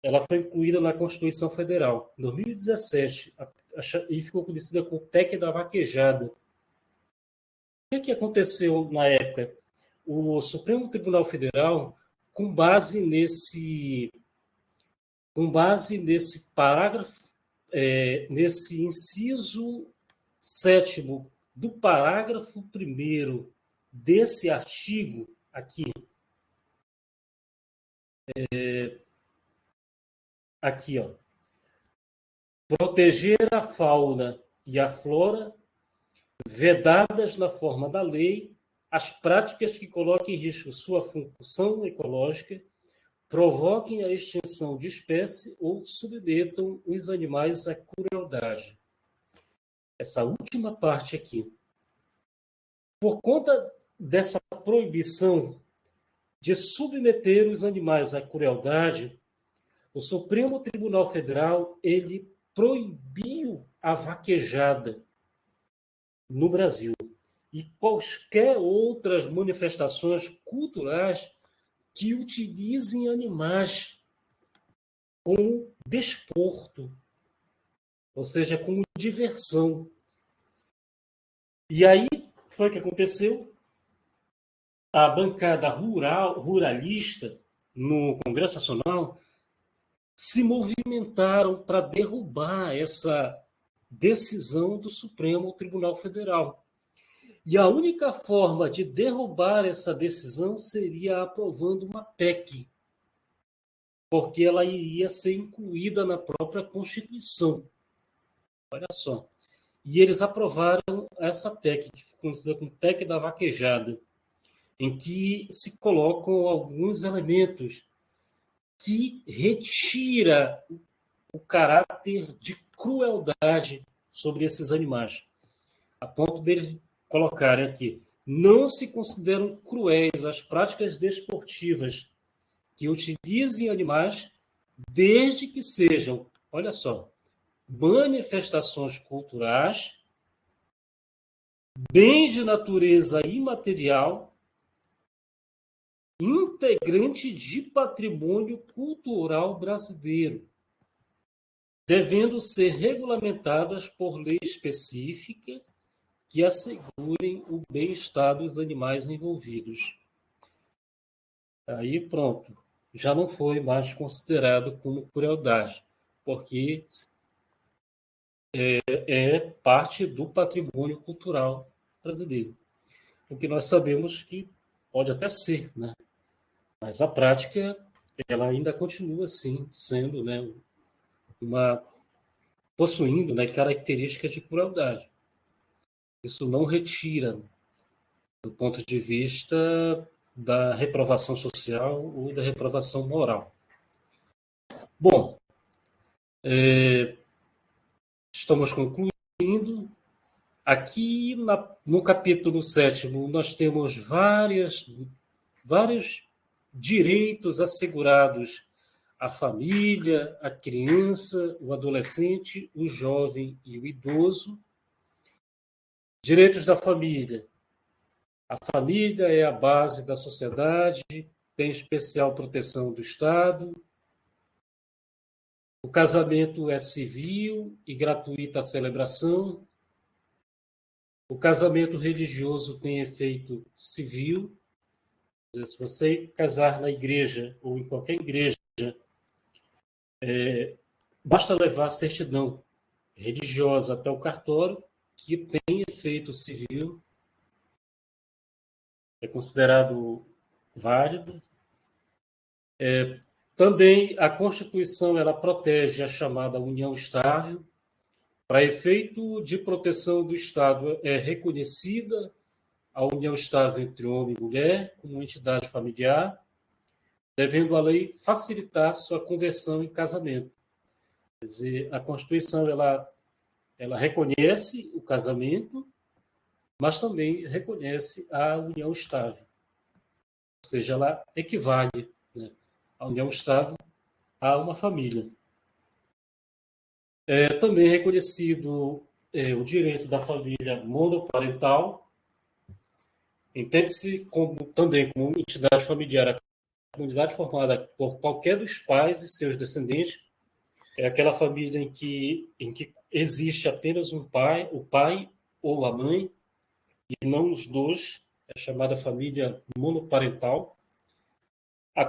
Ela foi incluída na Constituição Federal. Em 2017, e ficou conhecida como PEC da vaquejada. O que aconteceu na época? O Supremo Tribunal Federal, com base nesse parágrafo, nesse inciso 7º do parágrafo 1º desse artigo aqui, ó, proteger a fauna e a flora, vedadas na forma da lei, as práticas que coloquem em risco sua função ecológica, provoquem a extinção de espécie ou submetam os animais à crueldade. Essa última parte aqui. Por conta dessa proibição de submeter os animais à crueldade, o Supremo Tribunal Federal ele proibiu a vaquejada no Brasil e quaisquer outras manifestações culturais que utilizem animais como desporto, ou seja, como diversão. E aí foi o que aconteceu. A bancada ruralista no Congresso Nacional se movimentaram para derrubar essa decisão do Supremo Tribunal Federal. E a única forma de derrubar essa decisão seria aprovando uma PEC, porque ela iria ser incluída na própria Constituição. Olha só. E eles aprovaram essa PEC, que ficou conhecida como PEC da vaquejada, em que se colocam alguns elementos que retira o caráter de crueldade sobre esses animais, a ponto deles colocarem aqui: não se consideram cruéis as práticas desportivas que utilizem animais, desde que sejam, olha só, manifestações culturais, bens de natureza imaterial, integrante de patrimônio cultural brasileiro, devendo ser regulamentadas por lei específica que assegurem o bem-estar dos animais envolvidos. Aí pronto, já não foi mais considerado como crueldade, porque é parte do patrimônio cultural brasileiro. O que nós sabemos que pode até ser, né? Mas a prática ela ainda continua assim, sendo, né, possuindo, né, características de crueldade. Isso não retira, do ponto de vista da reprovação social ou da reprovação moral. Bom, estamos concluindo. Aqui no capítulo 7º, nós temos vários direitos assegurados à família, à criança, o adolescente, o jovem e o idoso. Direitos da família. A família é a base da sociedade, tem especial proteção do Estado. O casamento é civil e gratuita a celebração. O casamento religioso tem efeito civil Se você casar na igreja ou em qualquer igreja, basta levar a certidão religiosa até o cartório, que tem efeito civil, é considerado válido. Também a Constituição ela protege a chamada união estável. Para efeito de proteção do Estado, é reconhecida a união estável entre homem e mulher como entidade familiar, devendo a lei facilitar sua conversão em casamento. Quer dizer, a Constituição ela reconhece o casamento, mas também reconhece a união estável. Ou seja, ela equivale, né, a união estável a uma família. Também é reconhecido o direito da família monoparental, entende-se também como entidade familiar a comunidade formada por qualquer dos pais e seus descendentes. É aquela família em que existe apenas um pai, o pai ou a mãe, e não os dois, é chamada família monoparental. A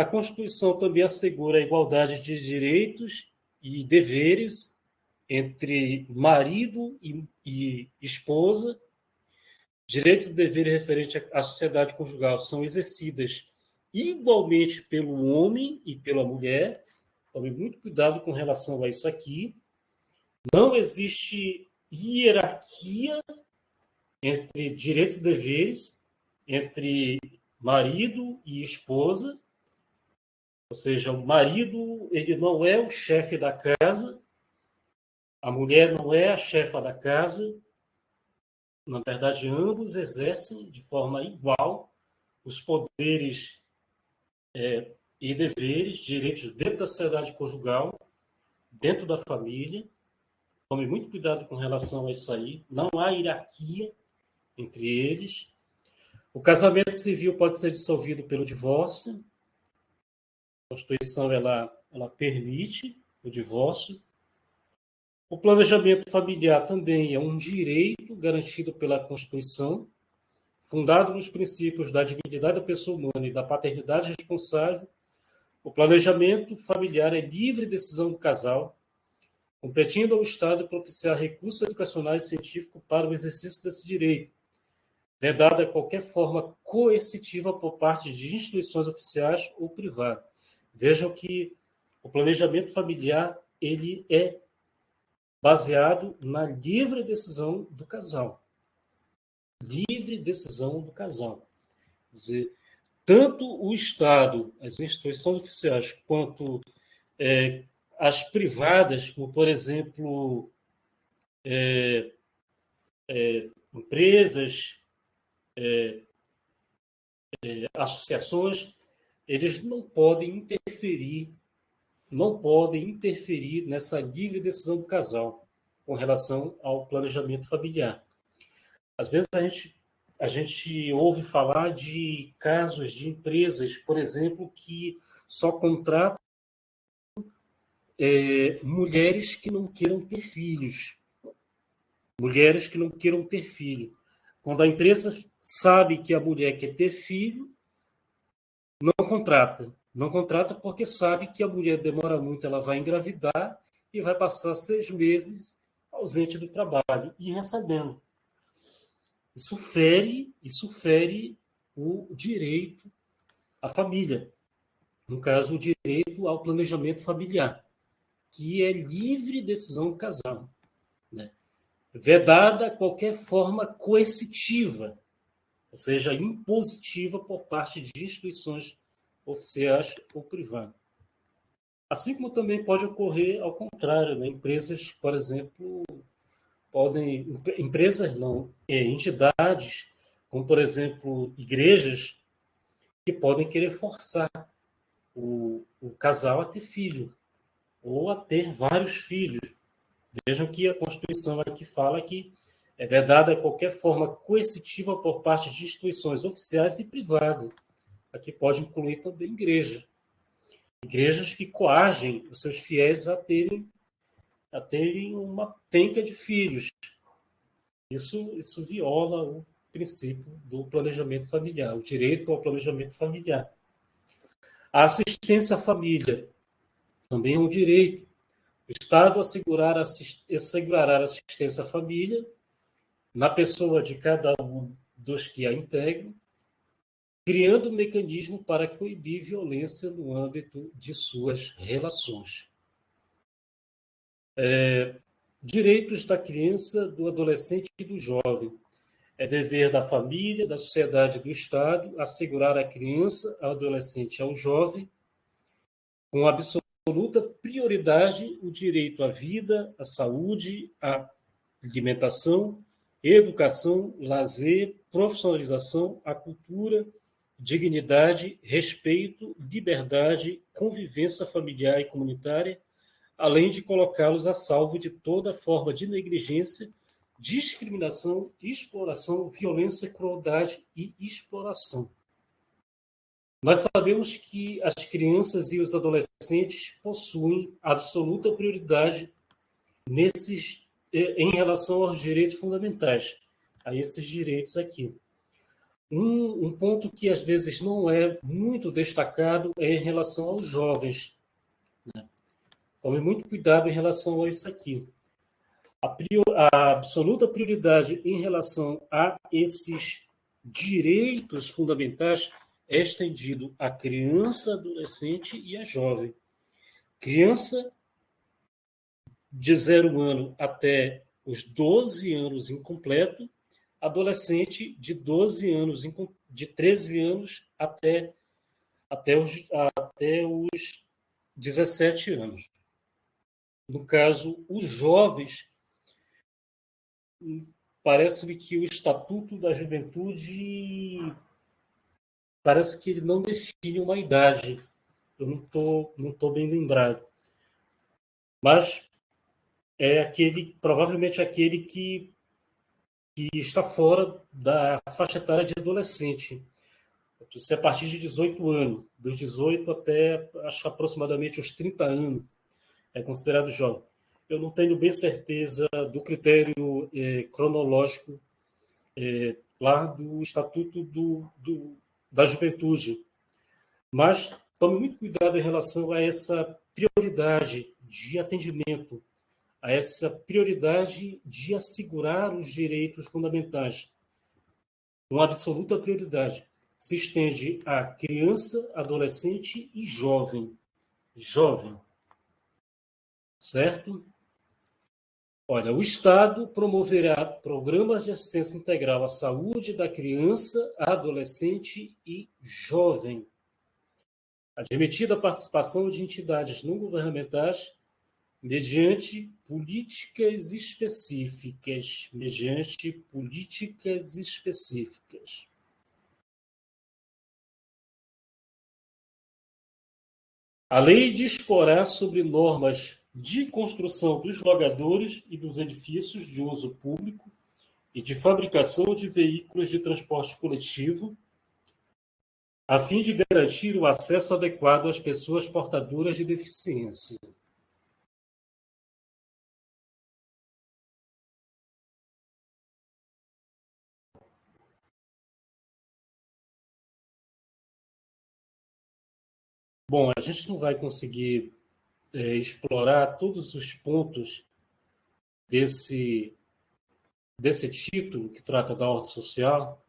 Constituição também assegura a igualdade de direitos e deveres entre marido e esposa. Direitos e deveres referentes à sociedade conjugal são exercidas igualmente pelo homem e pela mulher. Tome muito cuidado com relação a isso aqui. Não existe hierarquia entre direitos e deveres, entre marido e esposa. Ou seja, o marido ele não é o chefe da casa, a mulher não é a chefa da casa. Na verdade, ambos exercem de forma igual os poderes e deveres, direitos dentro da sociedade conjugal, dentro da família. Tome muito cuidado com relação a isso aí. Não há hierarquia entre eles. O casamento civil pode ser dissolvido pelo divórcio. A Constituição ela permite o divórcio. O planejamento familiar também é um direito garantido pela Constituição, fundado nos princípios da dignidade da pessoa humana e da paternidade responsável. O planejamento familiar é livre decisão do casal, competindo ao Estado propiciar recursos educacionais e científicos para o exercício desse direito, vedada qualquer forma coercitiva por parte de instituições oficiais ou privadas. Vejam que o planejamento familiar ele é baseado na livre decisão do casal. Livre decisão do casal. Quer dizer, tanto o Estado, as instituições oficiais, quanto as privadas, como, por exemplo, empresas, associações, eles não podem interferir nessa livre decisão do casal com relação ao planejamento familiar. Às vezes a gente ouve falar de casos de empresas, por exemplo, que só contratam mulheres que não queiram ter filhos. Mulheres que não queiram ter filho. Quando a empresa sabe que a mulher quer ter filho, não contrata. Não contrata porque sabe que a mulher demora muito, ela vai engravidar e vai passar 6 meses ausente do trabalho e recebendo. Isso fere o direito à família. No caso, o direito ao planejamento familiar, que é livre decisão do casal, né? Vedada qualquer forma coercitiva, ou seja, impositiva por parte de instituições oficiais ou privadas. Assim como também pode ocorrer ao contrário, né? Empresas, por exemplo, entidades, como por exemplo igrejas, que podem querer forçar o casal a ter filho, ou a ter vários filhos. Vejam que a Constituição aqui fala que é vedada qualquer forma coercitiva por parte de instituições oficiais e privadas. Aqui pode incluir também igrejas. Igrejas que coagem os seus fiéis a terem uma penca de filhos. Isso viola princípio do planejamento familiar, o direito ao planejamento familiar. A assistência à família também é um direito. O Estado assegurará assistência à família na pessoa de cada um dos que a integram, criando um mecanismo para coibir violência no âmbito de suas relações. Direitos da criança, do adolescente e do jovem. É dever da família, da sociedade e do Estado assegurar à criança, ao adolescente e ao jovem, com absoluta prioridade, o direito à vida, à saúde, à alimentação, educação, lazer, profissionalização, à cultura, dignidade, respeito, liberdade, convivência familiar e comunitária, além de colocá-los a salvo de toda forma de negligência, discriminação, exploração, violência, crueldade e exploração. Nós sabemos que as crianças e os adolescentes possuem absoluta prioridade em relação aos direitos fundamentais, a esses direitos aqui. Um ponto que às vezes não é muito destacado é em relação aos jovens. Tome muito cuidado em relação a isso aqui. A absoluta prioridade em relação a esses direitos fundamentais é estendido à criança, adolescente e à jovem. Criança de 0 ano até os 12 anos incompleto, adolescente de 12 anos, de 13 anos até os 17 anos. No caso, os jovens, parece-me que o Estatuto da Juventude parece que ele não define uma idade. Eu não tô bem lembrado. Mas é provavelmente aquele que está fora da faixa etária de adolescente. Isso é a partir de 18 anos. Dos 18 até, acho aproximadamente os 30 anos, é considerado jovem. Eu não tenho bem certeza do critério cronológico lá do Estatuto da Juventude. Mas tome muito cuidado em relação a essa prioridade de atendimento, a essa prioridade de assegurar os direitos fundamentais. Uma absoluta prioridade. Se estende a criança, adolescente e jovem. Jovem. Certo? Olha, o Estado promoverá programas de assistência integral à saúde da criança, adolescente e jovem. Admitida a participação de entidades não governamentais mediante políticas específicas. Mediante políticas específicas. A lei disporá sobre normas de construção dos logadores e dos edifícios de uso público e de fabricação de veículos de transporte coletivo, a fim de garantir o acesso adequado às pessoas portadoras de deficiência. Bom, a gente não vai conseguir explorar todos os pontos desse título que trata da ordem social.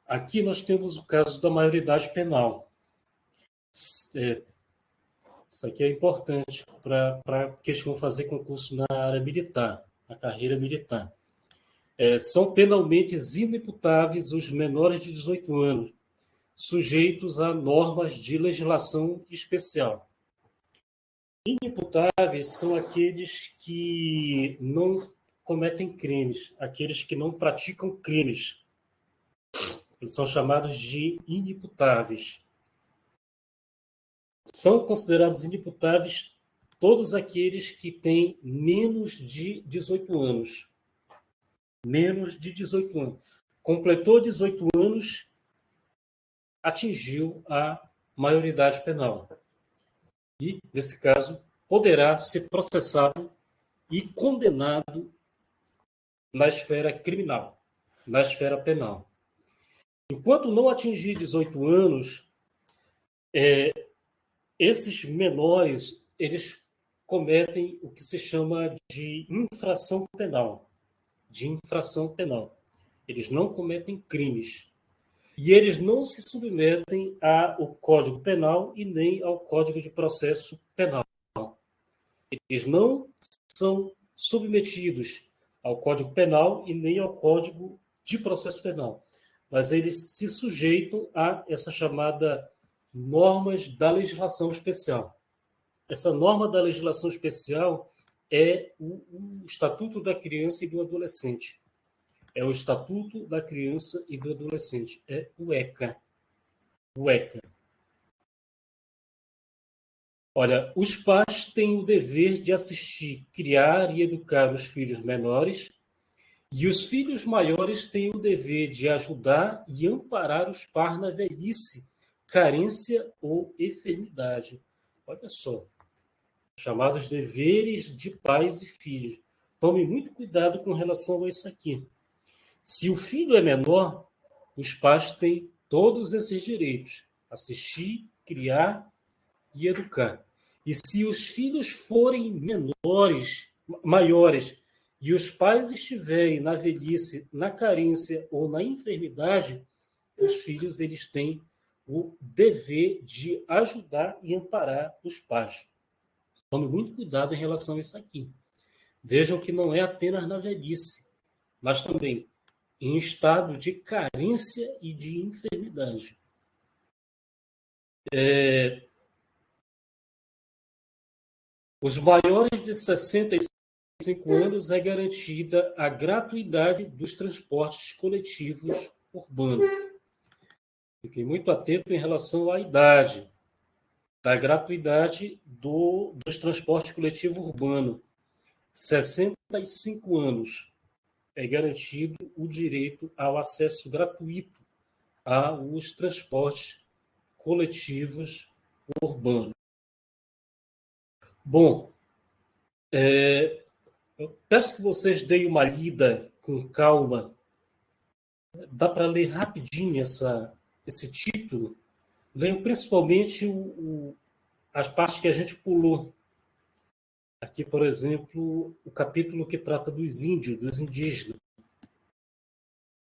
Aqui nós temos o caso da maioridade penal. Isso aqui é importante para quem vão fazer concurso na área militar, na carreira militar. São penalmente inimputáveis os menores de 18 anos, sujeitos a normas de legislação especial. Inimputáveis são aqueles que não cometem crimes, aqueles que não praticam crimes. Eles são chamados de inimputáveis. São considerados inimputáveis todos aqueles que têm menos de 18 anos. Menos de 18 anos. Completou 18 anos, atingiu a maioridade penal. E, nesse caso, poderá ser processado e condenado na esfera criminal. na esfera penal. Enquanto não atingir 18 anos, esses menores, eles cometem o que se chama de infração penal. Eles não cometem crimes. E eles não se submetem ao Código Penal e nem ao Código de Processo Penal. Eles não são submetidos ao Código Penal e nem ao Código de Processo Penal. Mas eles se sujeitam a essa chamada normas da legislação especial. Essa norma da legislação especial é o Estatuto da Criança e do Adolescente. É o Estatuto da Criança e do Adolescente. É o ECA. O ECA. Olha, os pais têm o dever de assistir, criar e educar os filhos menores, e os filhos maiores têm o dever de ajudar e amparar os pais na velhice, carência ou enfermidade. Olha só, chamados deveres de pais e filhos. Tome muito cuidado com relação a isso aqui. Se o filho é menor, os pais têm todos esses direitos: assistir, criar e educar. E se os filhos forem maiores, e os pais estiverem na velhice, na carência ou na enfermidade, os filhos eles têm o dever de ajudar e amparar os pais. Tome muito cuidado em relação a isso aqui. Vejam que não é apenas na velhice, mas também em estado de carência e de enfermidade. Os maiores de 65 anos é garantida a gratuidade dos transportes coletivos urbanos. Fiquem muito atento em relação à idade da gratuidade dos transportes coletivos urbanos. 65 anos é garantido o direito ao acesso gratuito aos transportes coletivos urbanos. Bom, eu peço que vocês deem uma lida com calma. Dá para ler rapidinho esse título? Leiam principalmente as partes que a gente pulou. Aqui, por exemplo, o capítulo que trata dos índios, dos indígenas.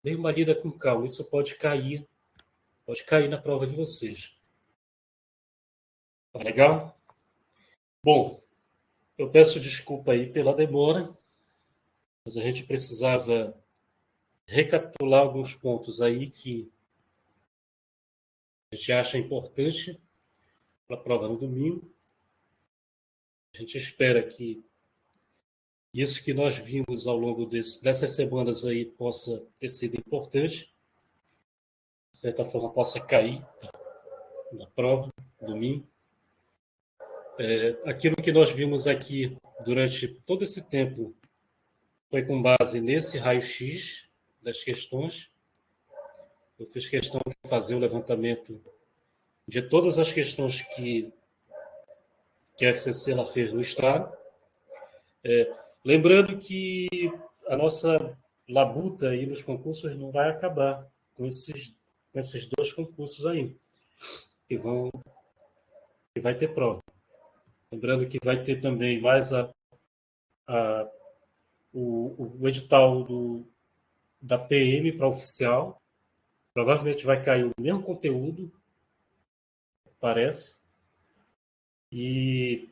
Dê uma lida com calma, isso pode cair na prova de vocês. Tá legal? Bom, eu peço desculpa aí pela demora, mas a gente precisava recapitular alguns pontos aí que a gente acha importante para a prova no domingo. A gente espera que isso que nós vimos ao longo dessas semanas aí possa ter sido importante, de certa forma possa cair na prova no domingo. Aquilo que nós vimos aqui durante todo esse tempo foi com base nesse raio-x das questões. Eu fiz questão de fazer o levantamento de todas as questões que a FCC ela fez no Estado. Lembrando que a nossa labuta aí nos concursos não vai acabar com esses dois concursos aí, que vai ter prova. Lembrando que vai ter também mais o edital da PM para oficial. Provavelmente vai cair o mesmo conteúdo, parece. E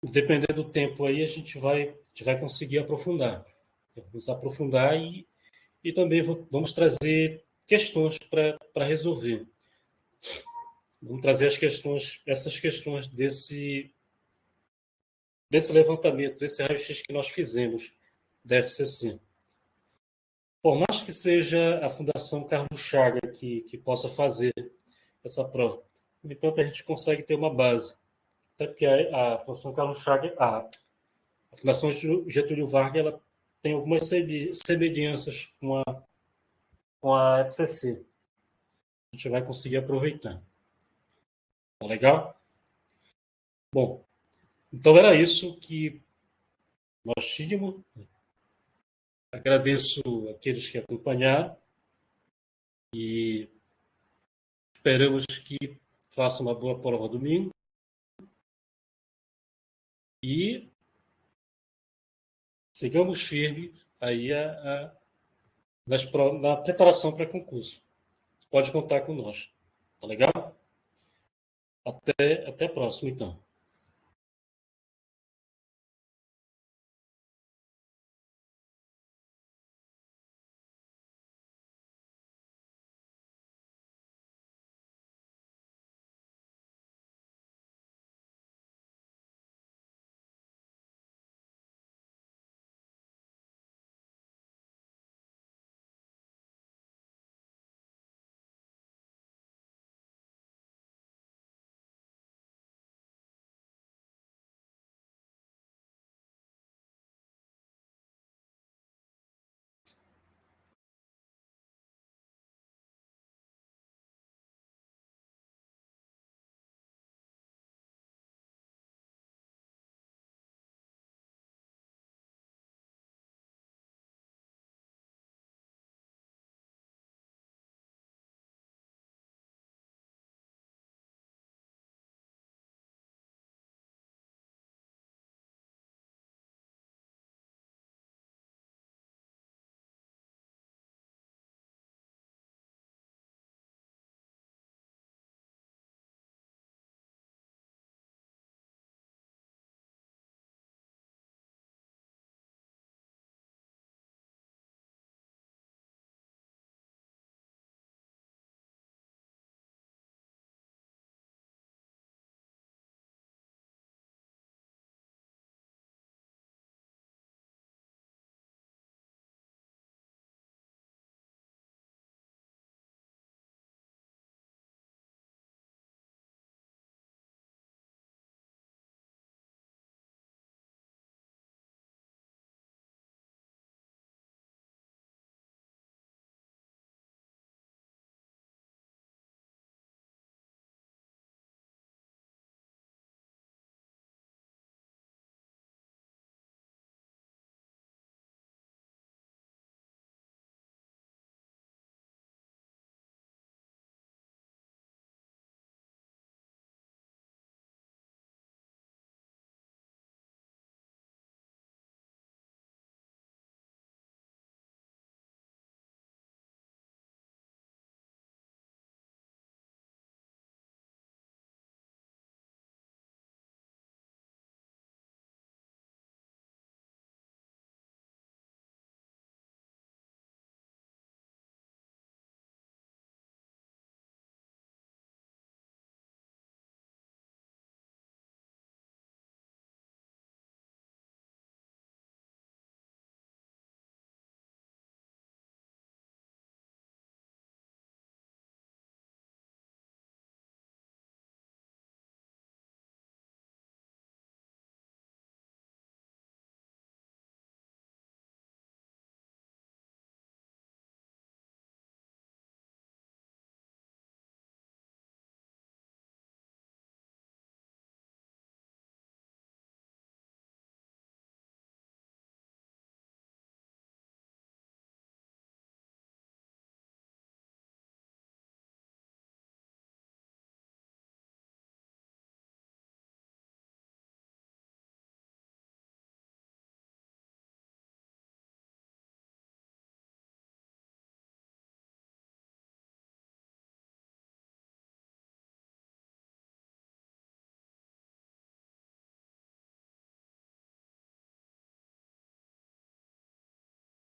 dependendo do tempo aí, a gente vai conseguir aprofundar. Vamos aprofundar e também vamos trazer questões para resolver. Vamos trazer essas questões desse levantamento, desse raio-x que nós fizemos da FCC. Por mais que seja a Fundação Carlos Chaga que possa fazer essa prova, no entanto, a gente consegue ter uma base. Até porque a Fundação Carlos Chaga, a Fundação Getúlio Vargas, ela tem algumas semelhanças com a FCC. A gente vai conseguir aproveitar. Tá legal? Bom, então era isso que nós tínhamos Agradeço aqueles que acompanharam e esperamos que façam uma boa prova domingo. E sigamos firmes aí na preparação para concurso. Pode contar com nós. Tá legal? Até a próxima, então.